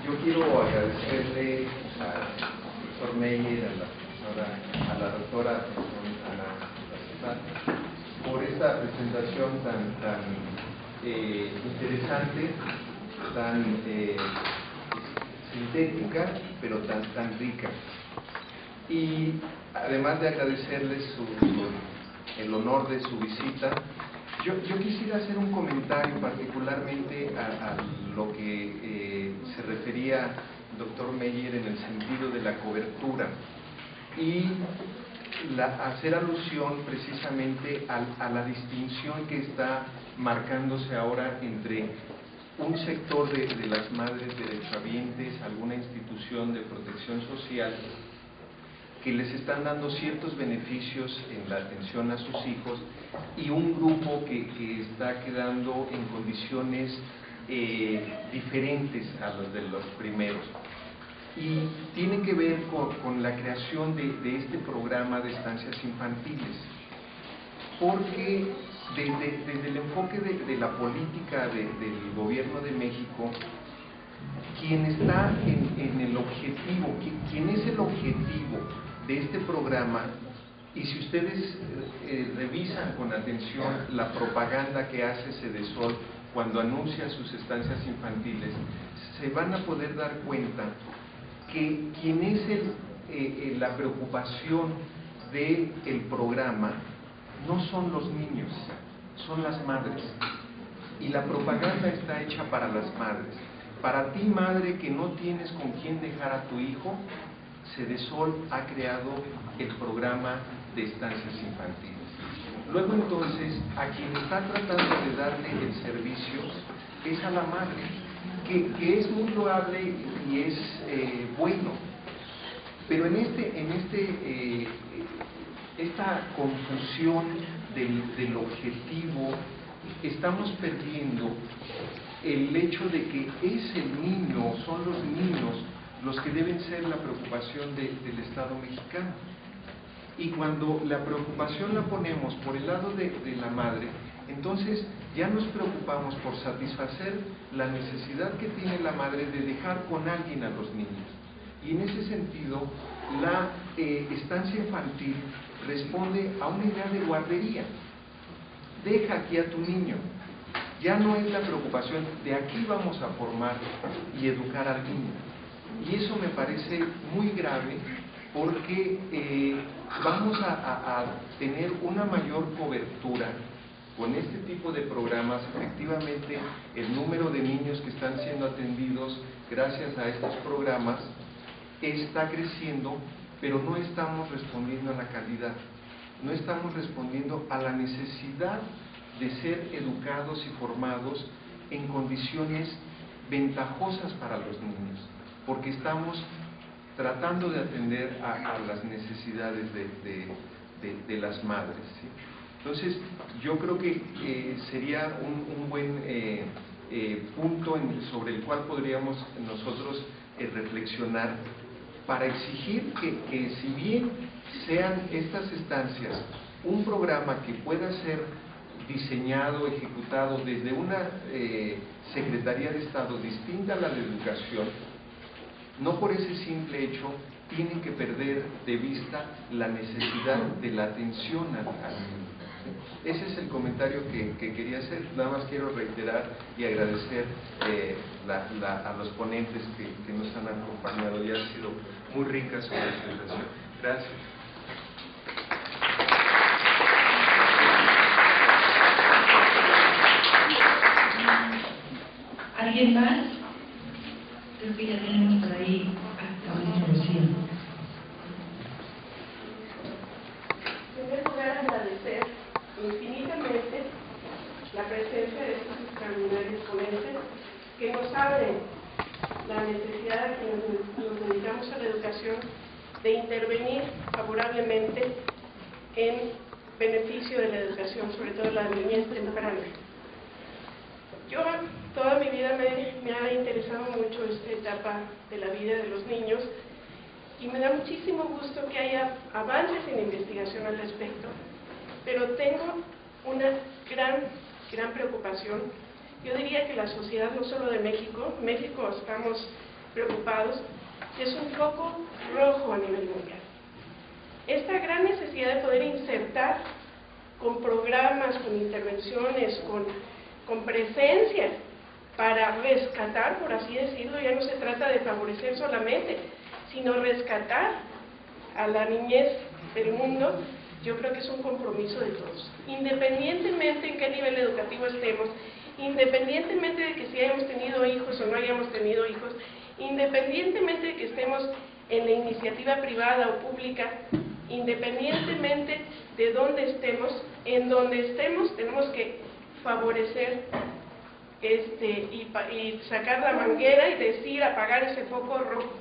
yo quiero agradecerle al profesor Meyer, a la doctora Ana, por esta presentación tan interesante, tan sintética, pero tan rica. Y además de agradecerles el honor de su visita, yo quisiera hacer un comentario particularmente a lo que se refería doctor Meyer en el sentido de la cobertura y hacer alusión precisamente a la distinción que está marcándose ahora entre un sector de las madres derechohabientes, alguna institución de protección social que les están dando ciertos beneficios en la atención a sus hijos y un grupo que está quedando en condiciones diferentes a los de los primeros. Y tiene que ver con la creación de este programa de estancias infantiles, porque desde el enfoque de la política del gobierno de México, quien está en el objetivo, quien es el objetivo de este programa, y si ustedes revisan con atención la propaganda que hace Sedesol cuando anuncia sus estancias infantiles, se van a poder dar cuenta que quien es la preocupación del programa no son los niños, son las madres. Y la propaganda está hecha para las madres. Para ti, madre, que no tienes con quién dejar a tu hijo, Sedesol ha creado el programa de estancias infantiles. Luego entonces, a quien está tratando de darle el servicio es a la madre, que es muy loable y es bueno. Pero en esta confusión del objetivo, estamos perdiendo el hecho de que es el niño, son los niños los que deben ser la preocupación del Estado mexicano. Y cuando la preocupación la ponemos por el lado de la madre, entonces ya nos preocupamos por satisfacer la necesidad que tiene la madre de dejar con alguien a los niños. Y en ese sentido, la estancia infantil responde a una idea de guardería. Deja aquí a tu niño. Ya no es la preocupación de aquí vamos a formar y educar al niño. Y eso me parece muy grave porque vamos a tener una mayor cobertura con este tipo de programas. Efectivamente, el número de niños que están siendo atendidos gracias a estos programas está creciendo, pero no estamos respondiendo a la calidad, no estamos respondiendo a la necesidad de ser educados y formados en condiciones ventajosas para los niños, porque estamos tratando de atender a las necesidades de las madres, ¿sí? Entonces, yo creo que sería un buen punto sobre el cual podríamos nosotros reflexionar para exigir que si bien sean estas estancias un programa que pueda ser diseñado, ejecutado desde una Secretaría de Estado distinta a la de Educación, no por ese simple hecho tienen que perder de vista la necesidad de la atención al niño. Ese es el comentario que quería hacer. Nada más quiero reiterar y agradecer a los ponentes que nos han acompañado, y ha sido muy rica su presentación. Gracias. ¿Alguien más? Creo que ya tenemos por ahí a Carmen Rocío. En primer lugar, agradecer infinitamente la presencia de estos extraordinarios ponentes que nos abren la necesidad a quienes nos dedicamos a la educación de intervenir favorablemente en beneficio de la educación, sobre todo la niñez temprana. Yo toda mi vida me ha interesado mucho esta etapa de la vida de los niños y me da muchísimo gusto que haya avances en investigación al respecto, pero tengo una gran preocupación. Yo diría que la sociedad, no solo de México estamos preocupados, es un foco rojo a nivel mundial. Esta gran necesidad de poder insertar con programas, con intervenciones, con presencia para rescatar, por así decirlo, ya no se trata de favorecer solamente, sino rescatar a la niñez del mundo. Yo creo que es un compromiso de todos, independientemente en qué nivel educativo estemos, independientemente de que si hayamos tenido hijos o no hayamos tenido hijos, independientemente de que estemos en la iniciativa privada o pública, independientemente de dónde estemos, en donde estemos tenemos que favorecer y sacar la manguera y decir, apagar ese foco rojo.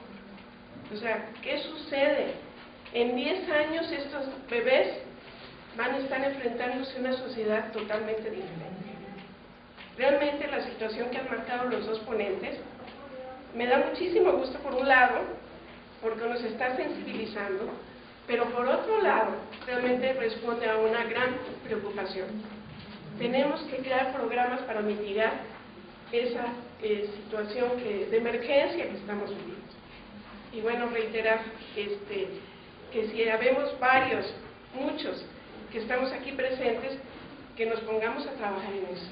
O sea, ¿qué sucede? En 10 años estos bebés van a estar enfrentándose a una sociedad totalmente diferente. Realmente la situación que han marcado los dos ponentes me da muchísimo gusto por un lado, porque nos está sensibilizando, pero por otro lado, realmente responde a una gran preocupación. Tenemos que crear programas para mitigar esa situación de emergencia que estamos viviendo. Y bueno, reiterar que si habemos muchos que estamos aquí presentes, que nos pongamos a trabajar en eso.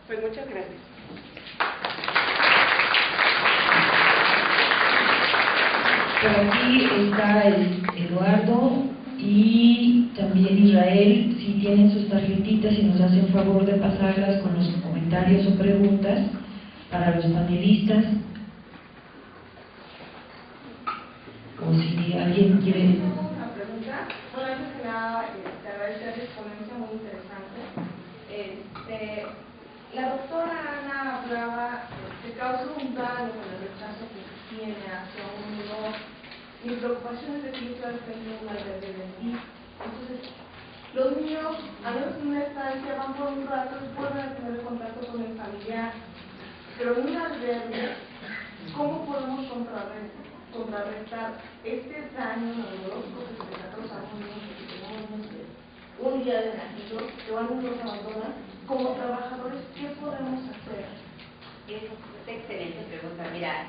Pues muchas gracias. Por aquí está Eduardo y también Israel. Si tienen sus tarjetitas y nos hacen favor de pasarlas con los comentarios o preguntas para los panelistas. O si alguien quiere... Una pregunta. Bueno, antes que nada, te agradecer su ponencia muy interesante. La doctora Ana hablaba que causa un daño con el rechazo que se tiene hacia un menor. Mi preocupación es de que esto depende de una rebeldía. Entonces, los niños, a menos en una estancia, van por un rato, pueden tener contacto con el familiar. Pero en una albergue, ¿cómo podemos contrarrestar este daño neurológico que se le causa a un niño que tenemos un día de nacido, que van y los abandonan? Como trabajadores, ¿qué podemos hacer? Es una excelente pregunta. Mira,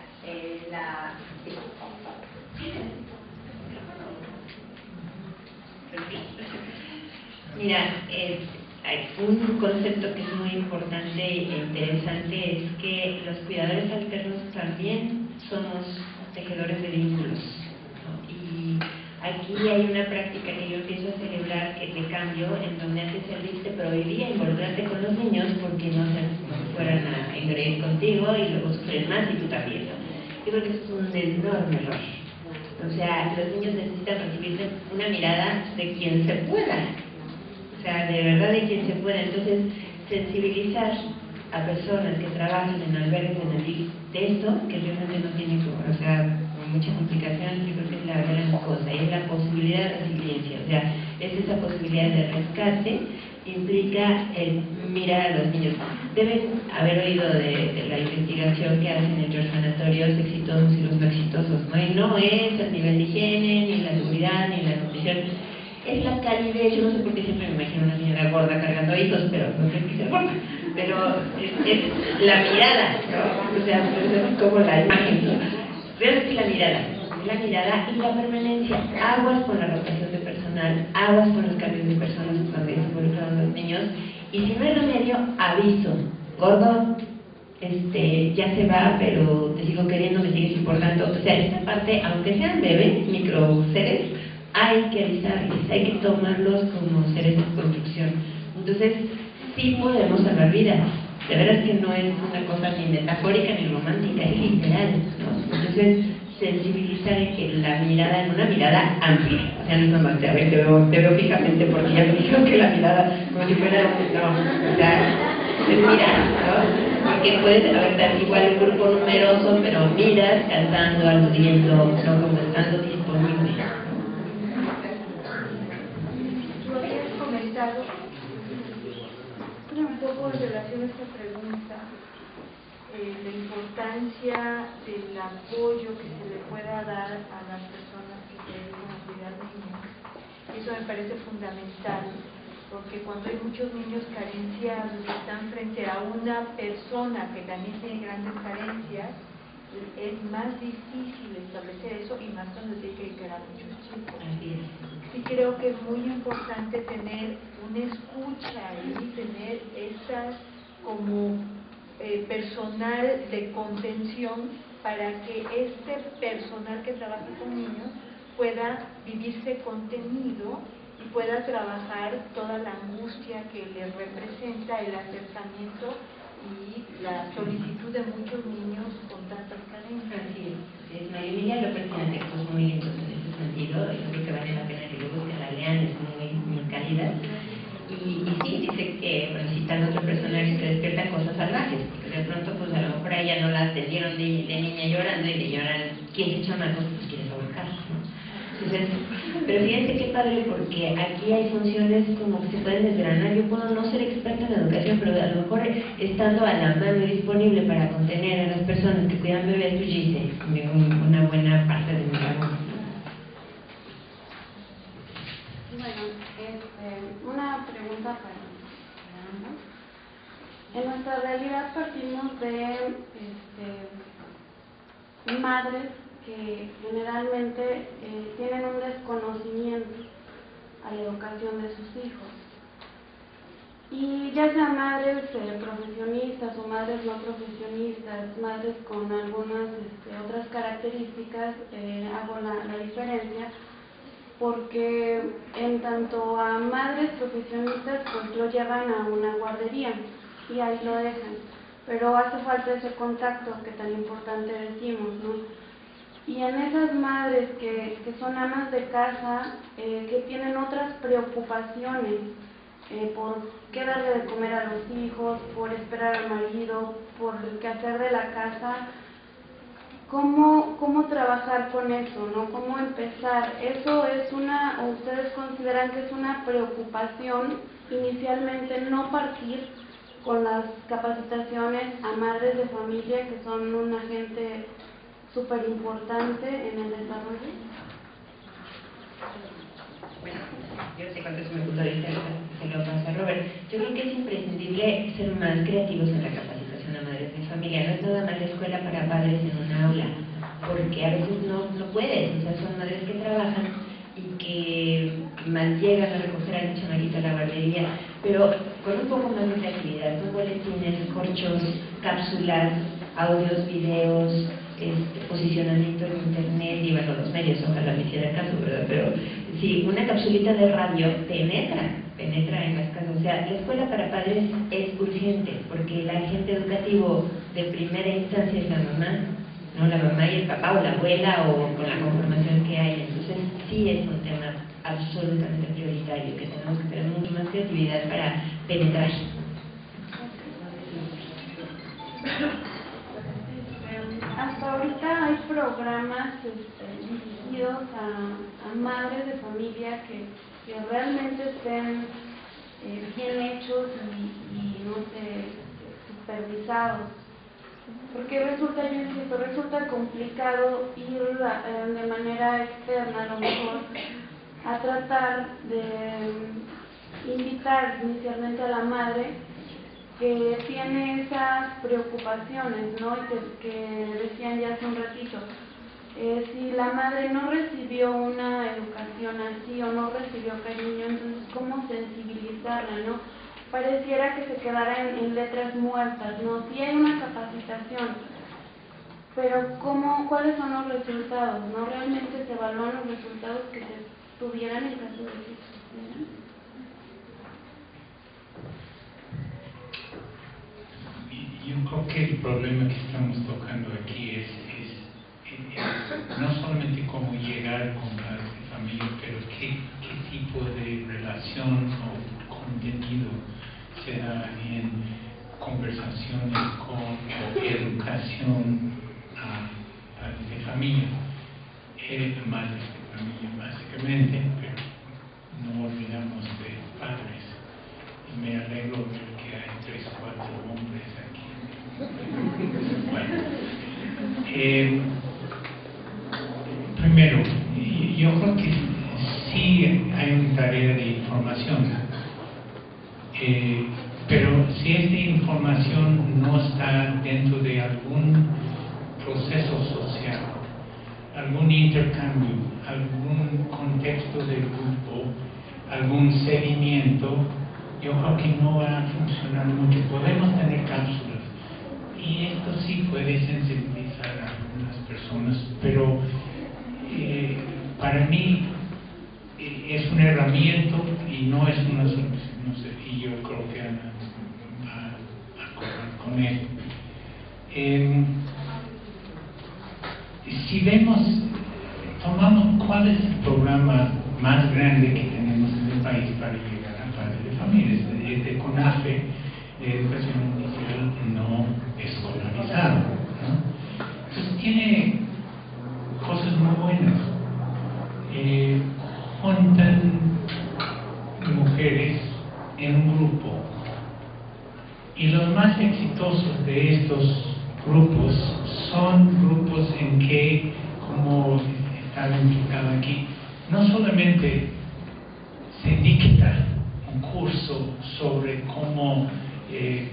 un concepto que es muy importante e interesante es que los cuidadores alternos también somos tejedores de vínculos, ¿no? Y aquí hay una práctica que yo empiezo a celebrar de cambio, en donde antes el ISSSTE prohibía involucrarte con los niños porque no fueran a engreír contigo y luego sufrir más y tú también, ¿no? Yo creo que eso es un enorme error. O sea, los niños necesitan recibir una mirada de quien se pueda, o sea, de verdad de quien se pueda. Entonces, sensibilizar a personas que trabajan en albergues en el ISSSTE de esto, que realmente no tiene, o sea, muchas implicaciones, yo creo que es la gran cosa, y es la posibilidad de resiliencia, o sea, es esa posibilidad de rescate, implica el mirar a los niños. Deben haber oído de la investigación que hacen entre los sanatorios exitosos y los no exitosos, ¿no? Y no es el nivel de higiene, ni la seguridad, ni la nutrición, es la calidez. Yo no sé por qué siempre me imagino una señora gorda cargando hijos, pero no sé qué se importa, pero es la mirada, ¿no? O sea, es como la imagen, ¿no? Realmente la mirada. la mirada y la permanencia. Aguas con la rotación de personal, aguas con los cambios de personas cuando se involucran los niños, y si no hay remedio, aviso, gordo, ya se va, pero te sigo queriendo, me sigues importando. O sea, esta parte, aunque sean bebés, micro seres, hay que avisarles, hay que tomarlos como seres de construcción. Entonces, sí podemos salvar vidas. De veras que no es una cosa ni metafórica ni romántica, es literal, ¿no? Entonces, sensibilizar en que la mirada, en una mirada amplia, o sea, no es nomás te veo fijamente porque ya me dijeron que la mirada, como si fuera, no, o sea, es mirar, ¿no? Porque puedes haber igual un grupo numeroso, pero miras, cantando, aludiendo, no como estando disponible. Tú habías comentado un poco en relación a esta pregunta, la importancia del apoyo que se le pueda dar a las personas que se dedican a cuidar niños. Eso me parece fundamental, porque cuando hay muchos niños carenciados que están frente a una persona que también tiene grandes carencias, es más difícil establecer eso, y más cuando se tiene que quedar muchos chicos. Sí creo que es muy importante tener una escucha y tener esas como personal de contención para que este personal que trabaja con niños pueda vivirse contenido y pueda trabajar toda la angustia que les representa el acercamiento y la solicitud de muchos niños con tantas carencias. Así es, María Emilia López tiene textos muy lindos en ese sentido, yo creo que vale la pena que luego que la lean, es muy cálida. Y sí, dice que, bueno, citando otro personaje, que despierta cosas salvajes, porque de pronto, pues a lo mejor a ella no la atendieron de niña llorando y le lloran 15 chamacos, pues quieres ahorcar, ¿no? Entonces, pero fíjense qué padre, porque aquí hay funciones como que se pueden desgranar. Yo puedo no ser experta en educación, pero a lo mejor estando a la mano y disponible para contener a las personas que cuidan bebés, pues hice una buena parte de mi labor. Bueno, una pregunta para ambos. En nuestra realidad partimos de madres que generalmente tienen un desconocimiento a la educación de sus hijos. Y ya sean madres profesionistas o madres no profesionistas, madres con algunas otras características, hago la diferencia, porque en tanto a madres profesionistas pues lo llevan a una guardería y ahí lo dejan, pero hace falta ese contacto que tan importante decimos, ¿no? Y en esas madres que son amas de casa, que tienen otras preocupaciones, por qué darle de comer a los hijos, por esperar al marido, por el quehacer de la casa, ¿cómo trabajar con eso, ¿no? ¿Cómo empezar? ¿Eso es o ustedes consideran que es una preocupación inicialmente no partir con las capacitaciones a madres de familia, que son un agente súper importante en el desarrollo? Bueno, yo no sé cuánto es mi punto de vista, se lo pasa a Robert. Yo creo que es imprescindible ser más creativos en la capacitación a madres de familia. No es nada más la escuela para padres en una aula, porque a veces no puedes, o sea, son madres que trabajan y que más llegan a recoger a la chamaquita a la guardería, pero con un poco más de creatividad, con boletines, corchos, cápsulas, audios, videos, posicionamiento en internet y bueno, los medios, ojalá me hiciera caso, ¿verdad? Pero si una capsulita de radio penetra en las casas, o sea, la escuela para padres es urgente, porque el agente educativo de primera instancia es la mamá, ¿no? La mamá y el papá o la abuela o con la conformación que hay. Entonces sí es un tema absolutamente prioritario, que tenemos que tener mucha más creatividad para penetrar. Hasta ahorita hay programas dirigidos a madres de familia que realmente estén bien hechos y no sé, supervisados. Porque resulta complicado ir de manera externa, a lo mejor, a tratar de invitar inicialmente a la madre que tiene esas preocupaciones, ¿no? Y que decían ya hace un ratito, si la madre no recibió una educación así o no recibió cariño, entonces ¿cómo sensibilizarla, no? Pareciera que se quedara en letras muertas, ¿no? Sí hay una capacitación, pero ¿cuáles son los resultados, no? ¿Realmente se evalúan los resultados que se tuvieran en caso de que existieran? Yo creo que el problema que estamos tocando aquí es no solamente cómo llegar con padres de familia, pero qué tipo de relación o contenido se da en conversaciones o educación a padres de familia, madres de familia básicamente, pero no olvidamos de padres. Y me alegro de que hay 3 o 4 hombres aquí. Bueno, primero, yo creo que sí hay una tarea de información, pero si esta información no está dentro de algún proceso social, algún intercambio, algún contexto de grupo, algún seguimiento, yo creo que no va a funcionar mucho. Podemos tener cápsulas y esto sí puede sensibilizar a algunas personas, pero para mí es una herramienta y no es una solución, no sé, y yo creo que Ana va a acordar con él. Si tomamos cuál es el programa más grande que tenemos en el país para llegar a padres de familia, es de CONAFE, de educación inicial no escolarizada, ¿no? Entonces tiene cosas muy buenas. Juntan mujeres en un grupo y los más exitosos de estos grupos son grupos en que, como estaba indicado aquí, no solamente se dicta un curso sobre cómo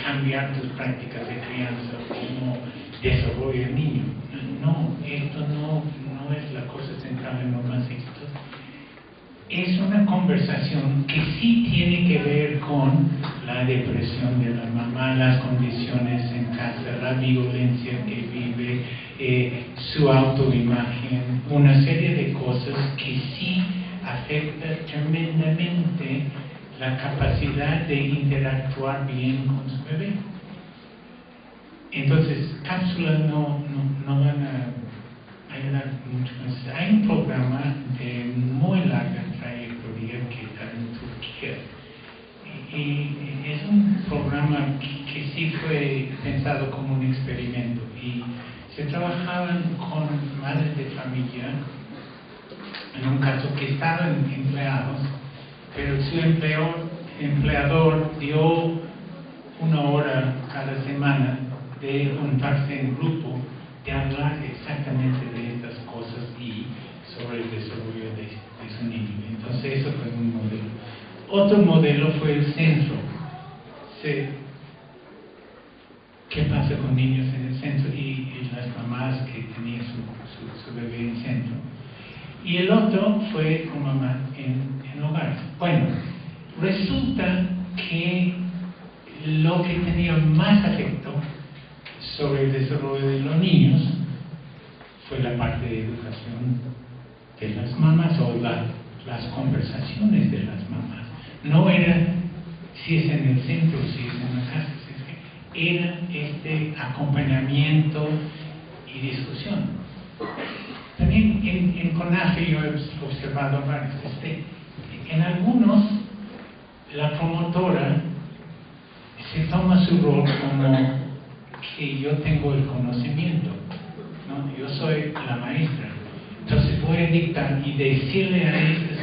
cambiar tus prácticas de crianza, cómo desarrolla el niño. No, esto no es la cosa central en los más exitosos. Es una conversación que sí tiene que ver con la depresión de la mamá, las condiciones en casa, la violencia que vive, su autoimagen, una serie de cosas que sí afectan tremendamente la capacidad de interactuar bien con su bebé. Entonces, cápsulas no van a ayudar mucho más. Hay un programa de muy larga trayectoria que está en Turquía. Y es un programa que sí fue pensado como un experimento. Y se trabajaban con madres de familia, en un caso que estaban empleados, pero su empleador dio 1 hora cada semana de juntarse en grupo, de hablar exactamente de estas cosas y sobre el desarrollo de su niño. Entonces eso fue un modelo. Otro modelo fue el centro. ¿Qué pasa con niños en el centro? Y las mamás que tenían su bebé en el centro. Y el otro fue con mamá en hogar. Bueno, resulta que lo que tenía más efecto sobre el desarrollo de los niños fue la parte de educación de las mamás o las conversaciones de las mamás. No era si es en el centro, si es en la casa, era este acompañamiento y discusión. También en CONAFE yo he observado varios. En algunos, la promotora se toma su rol como que yo tengo el conocimiento, ¿no? Yo soy la maestra, entonces voy a dictar y decirle a estas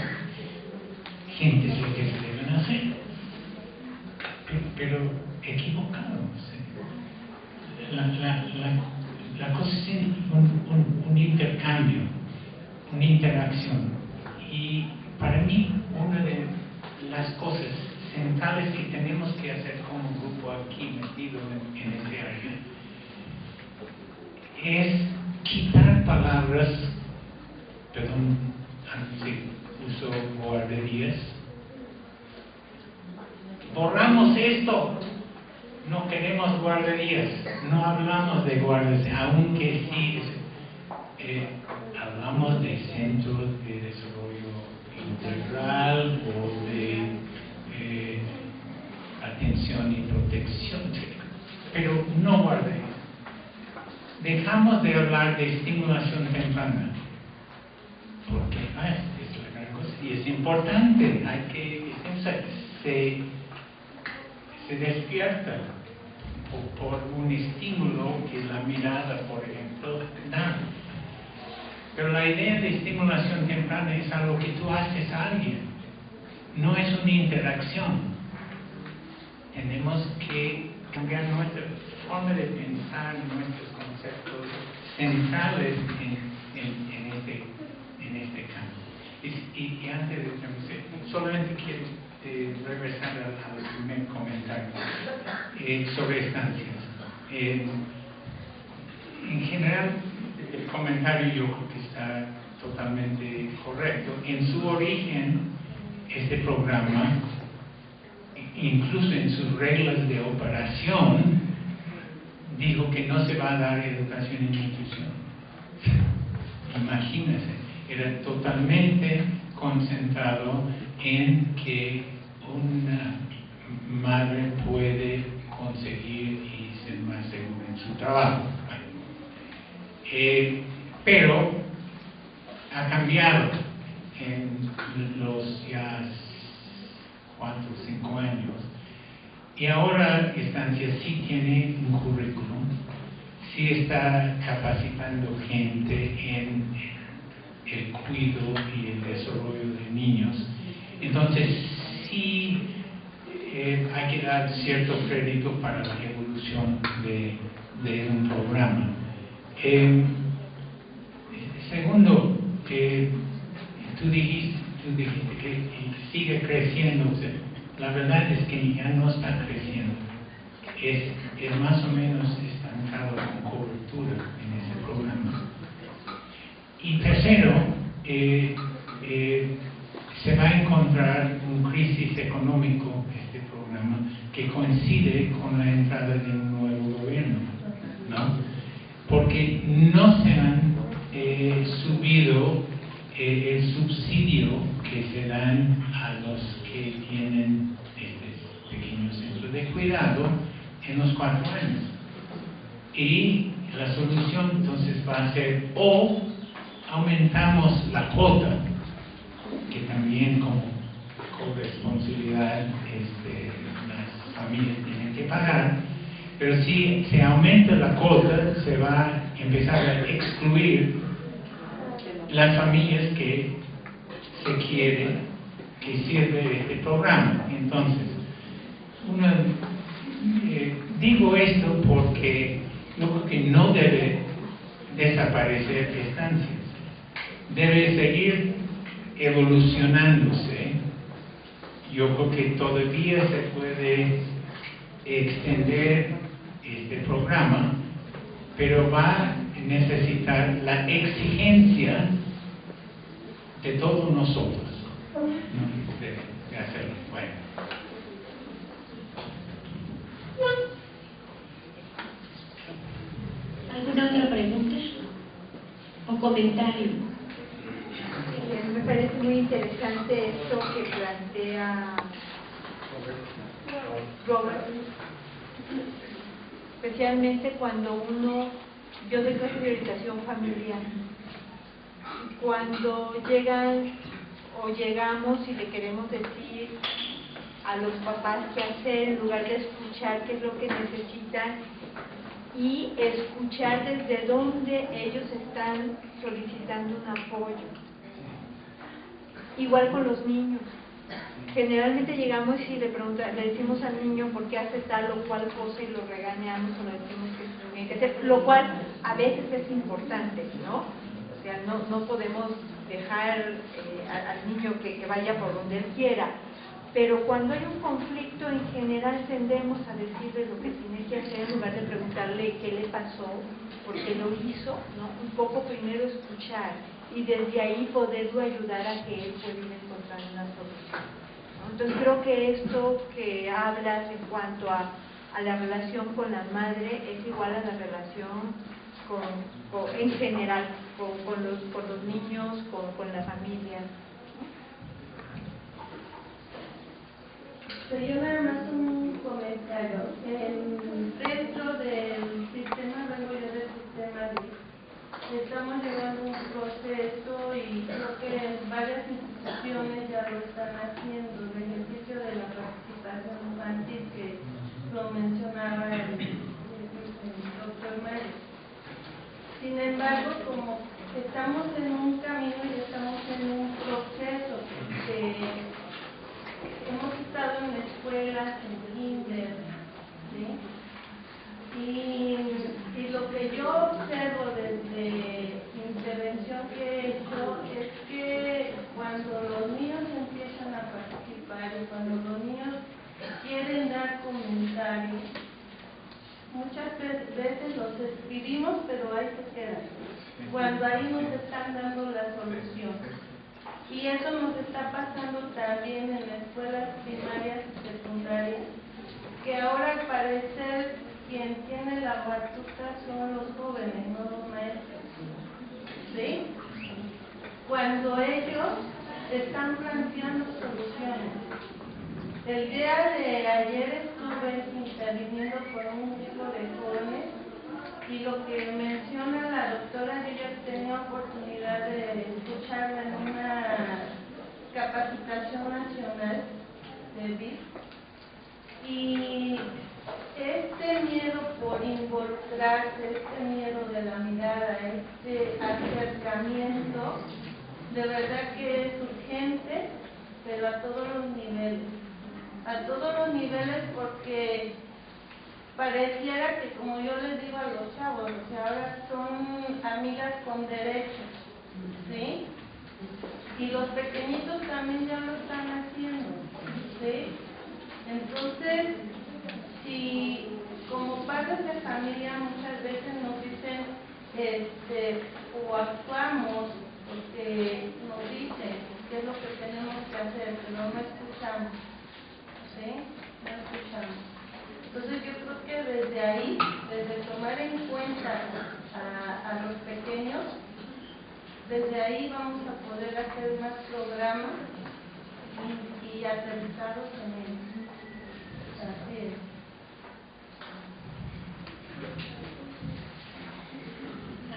gentes lo que se deben hacer, pero equivocado. La cosa es un intercambio, una interacción, y para mí una de las cosas centrales que tenemos que hacer como grupo aquí metido en este área es quitar palabras, perdón, si uso guarderías. Borramos esto. No queremos guarderías, no hablamos de guarderías, aunque sí hablamos de centros de desarrollo integral o de atención y protección, pero no guarderías. Dejamos de hablar de estimulación temprana, porque es la gran cosa y es importante, hay que se despierta por un estímulo que la mirada, por ejemplo, da. Pero la idea de estimulación temprana es algo que tú haces a alguien, no es una interacción. Tenemos que cambiar nuestra forma de pensar, nuestros conceptos centrales en este campo. Y antes de terminar, solamente quiero regresar al primer comentario sobre estancias. En general, el comentario yo creo que está totalmente correcto. En su origen, este programa, incluso en sus reglas de operación, dijo que no se va a dar educación en institución. Imagínense, era totalmente concentrado en que una madre puede conseguir y ser más segura en su trabajo. Pero ha cambiado en los ya 4 o 5 años y ahora Estancia sí tiene un currículum, sí está capacitando gente en el cuidado y el desarrollo de niños. Entonces sí hay que dar cierto crédito para la evolución de un programa. Segundo, tú dijiste que sigue creciendo. La verdad es que ya no está creciendo. Es más o menos estancado con cobertura en ese programa. Y tercero, se va a encontrar un crisis económico este programa que coincide con la entrada de un nuevo gobierno, ¿no? Porque no se han subido el subsidio que se dan a los que tienen pequeños centros de cuidado en los 4 años. Y la solución entonces va a ser o aumentamos la cuota, que también como corresponsabilidad las familias tienen que pagar, pero si se aumenta la cuota se va a empezar a excluir las familias que se quieren que sirve este programa. Entonces, digo esto porque yo creo que no debe desaparecer estancias, debe seguir evolucionándose. Yo creo que todavía se puede extender este programa, pero va a necesitar la exigencia de todos nosotros, ¿no? de hacerlo. Bueno. ¿Alguna otra pregunta o comentario? Me parece muy interesante esto que plantea Robert, especialmente cuando yo doy clases de orientación familiar, cuando llegan o llegamos y le queremos decir a los papás qué hacer en lugar de escuchar qué es lo que necesitan y escuchar desde dónde ellos están solicitando un apoyo. Igual con los niños. Generalmente llegamos y le decimos al niño por qué hace tal o cual cosa y lo regañamos o le decimos que tiene que hacer, lo cual a veces es importante, ¿no? O sea, no podemos dejar al niño que vaya por donde él quiera, pero cuando hay un conflicto en general tendemos a decirle lo que tiene que hacer en lugar de preguntarle qué le pasó, por qué lo hizo, ¿no? Un poco primero escuchar y desde ahí poderlo ayudar a que él pueda ir encontrando una solución, ¿no? Entonces creo que esto que hablas en cuanto a la relación con la madre es igual a la relación en general con los niños, con la familia. Sería nada más un comentario. Dentro del sistema, vengo yo del sistema estamos llevando un proceso y creo que varias instituciones ya lo están haciendo, el ejercicio de la participación infantil que lo mencionaba el doctor Mario. Sin embargo, como estamos en un camino y estamos en un proceso que hemos estado en escuelas, en kinder, ¿sí? Y lo que yo observo desde intervención que he hecho es que cuando los niños empiezan a participar y cuando los niños quieren dar comentarios, muchas veces los escribimos, pero ahí se quedan, cuando ahí nos están dando la solución. Y eso nos está pasando también en las escuelas primarias y secundarias, que ahora al parecer quien tiene la batuta son los jóvenes, no los maestros, ¿sí? Cuando ellos están planteando soluciones. El día de ayer estuve interviniendo con un grupo de jóvenes y lo que menciona la doctora, yo ya tenía oportunidad de escucharla en una capacitación nacional de BIS, y este miedo por involucrarse, este miedo de la mirada, este acercamiento, de verdad que es urgente, pero a todos los niveles. A todos los niveles, porque pareciera que, como yo les digo a los chavos, o sea, ahora son amigas con derechos, ¿sí? Y los pequeñitos también ya lo están haciendo, ¿sí? Entonces, si como padres de familia muchas veces nos dicen, o actuamos porque nos dicen qué es lo que tenemos que hacer, pero no escuchamos, ¿sí? No escuchamos. Entonces yo creo que desde ahí, desde tomar en cuenta a los pequeños, desde ahí vamos a poder hacer más programas y aterrizarlos en ellos. Así es.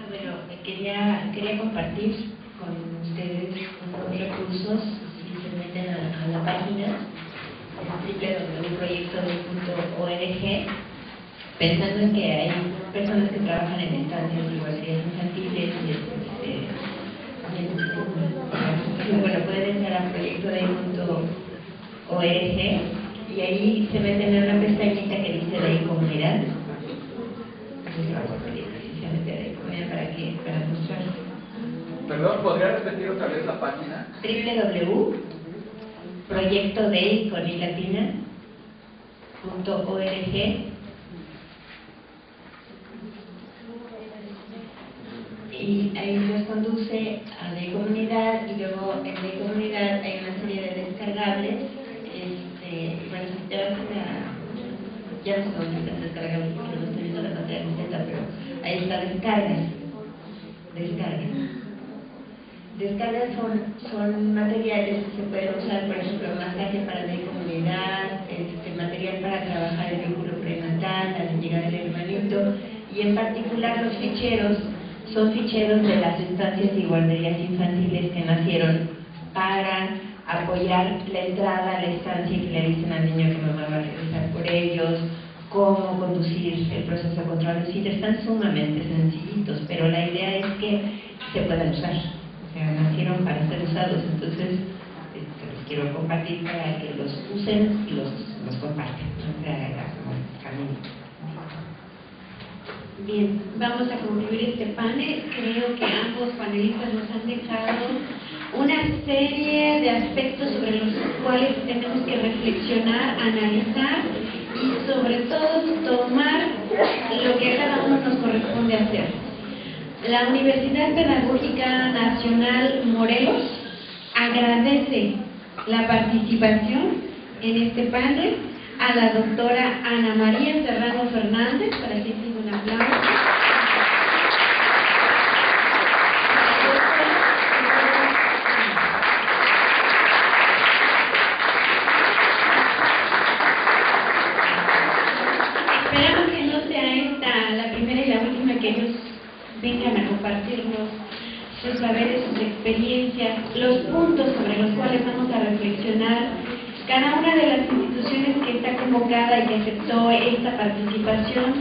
Bueno, quería compartir con ustedes unos recursos. Si se meten a la página www.proyectodey.org, pensando en que hay personas que trabajan en estancias de guarderías infantiles y bueno, pueden entrar a proyectodey.org y ahí se meten en una pestañita que dice Dey Comunidad. Para mostrar. Perdón, ¿podría repetir otra vez la página? www.proyectodey.org y ahí nos conduce a Dey Comunidad, y luego en Dey Comunidad hay una serie de descargables. Bueno, si te vas ya no sé cómo están descargables porque no estoy viendo la pantalla completa, pero ahí está descargas son materiales que se pueden usar, por ejemplo, masaje para la comunidad, material para trabajar el vínculo prenatal, la llegada del hermanito, y en particular los ficheros son ficheros de las estancias y guarderías infantiles que nacieron para apoyar la entrada a la estancia, y que le dicen al niño que mamá va a regresar por ellos, cómo conducir el proceso de control. Es decir, están sumamente sencillitos, pero la idea es que se puedan usar. O sea, nacieron para ser usados, entonces los quiero compartir para que los usen y los compartan. O sea, como camino. Bien, vamos a concluir este panel. Creo que ambos panelistas nos han dejado una serie de aspectos sobre los cuales tenemos que reflexionar, analizar y sobre todo tomar lo que a cada uno nos corresponde hacer. La Universidad Pedagógica Nacional Morelos agradece la participación en este panel a la doctora Ana María Serrano Fernández, para que tenga un aplauso. Esperamos que no sea esta la primera y la última que ellos vengan a compartirnos sus saberes, sus experiencias, los puntos sobre los cuales vamos a reflexionar. Cada una de las instituciones que está convocada y que aceptó esta participación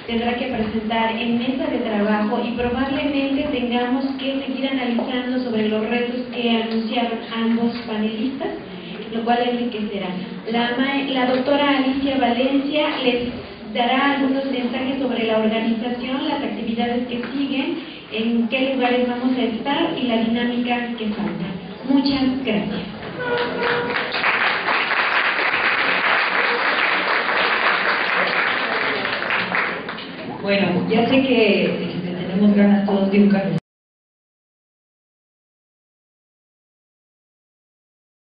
tendrá que presentar en mesa de trabajo y probablemente tengamos que seguir analizando sobre los retos que anunciaron ambos panelistas, lo cual enriquecerá. La doctora Alicia Valencia les dará algunos mensajes sobre la organización, las actividades que siguen, en qué lugares vamos a estar y la dinámica que falta. Muchas gracias. Bueno, ya sé que tenemos ganas todos de un cafecito.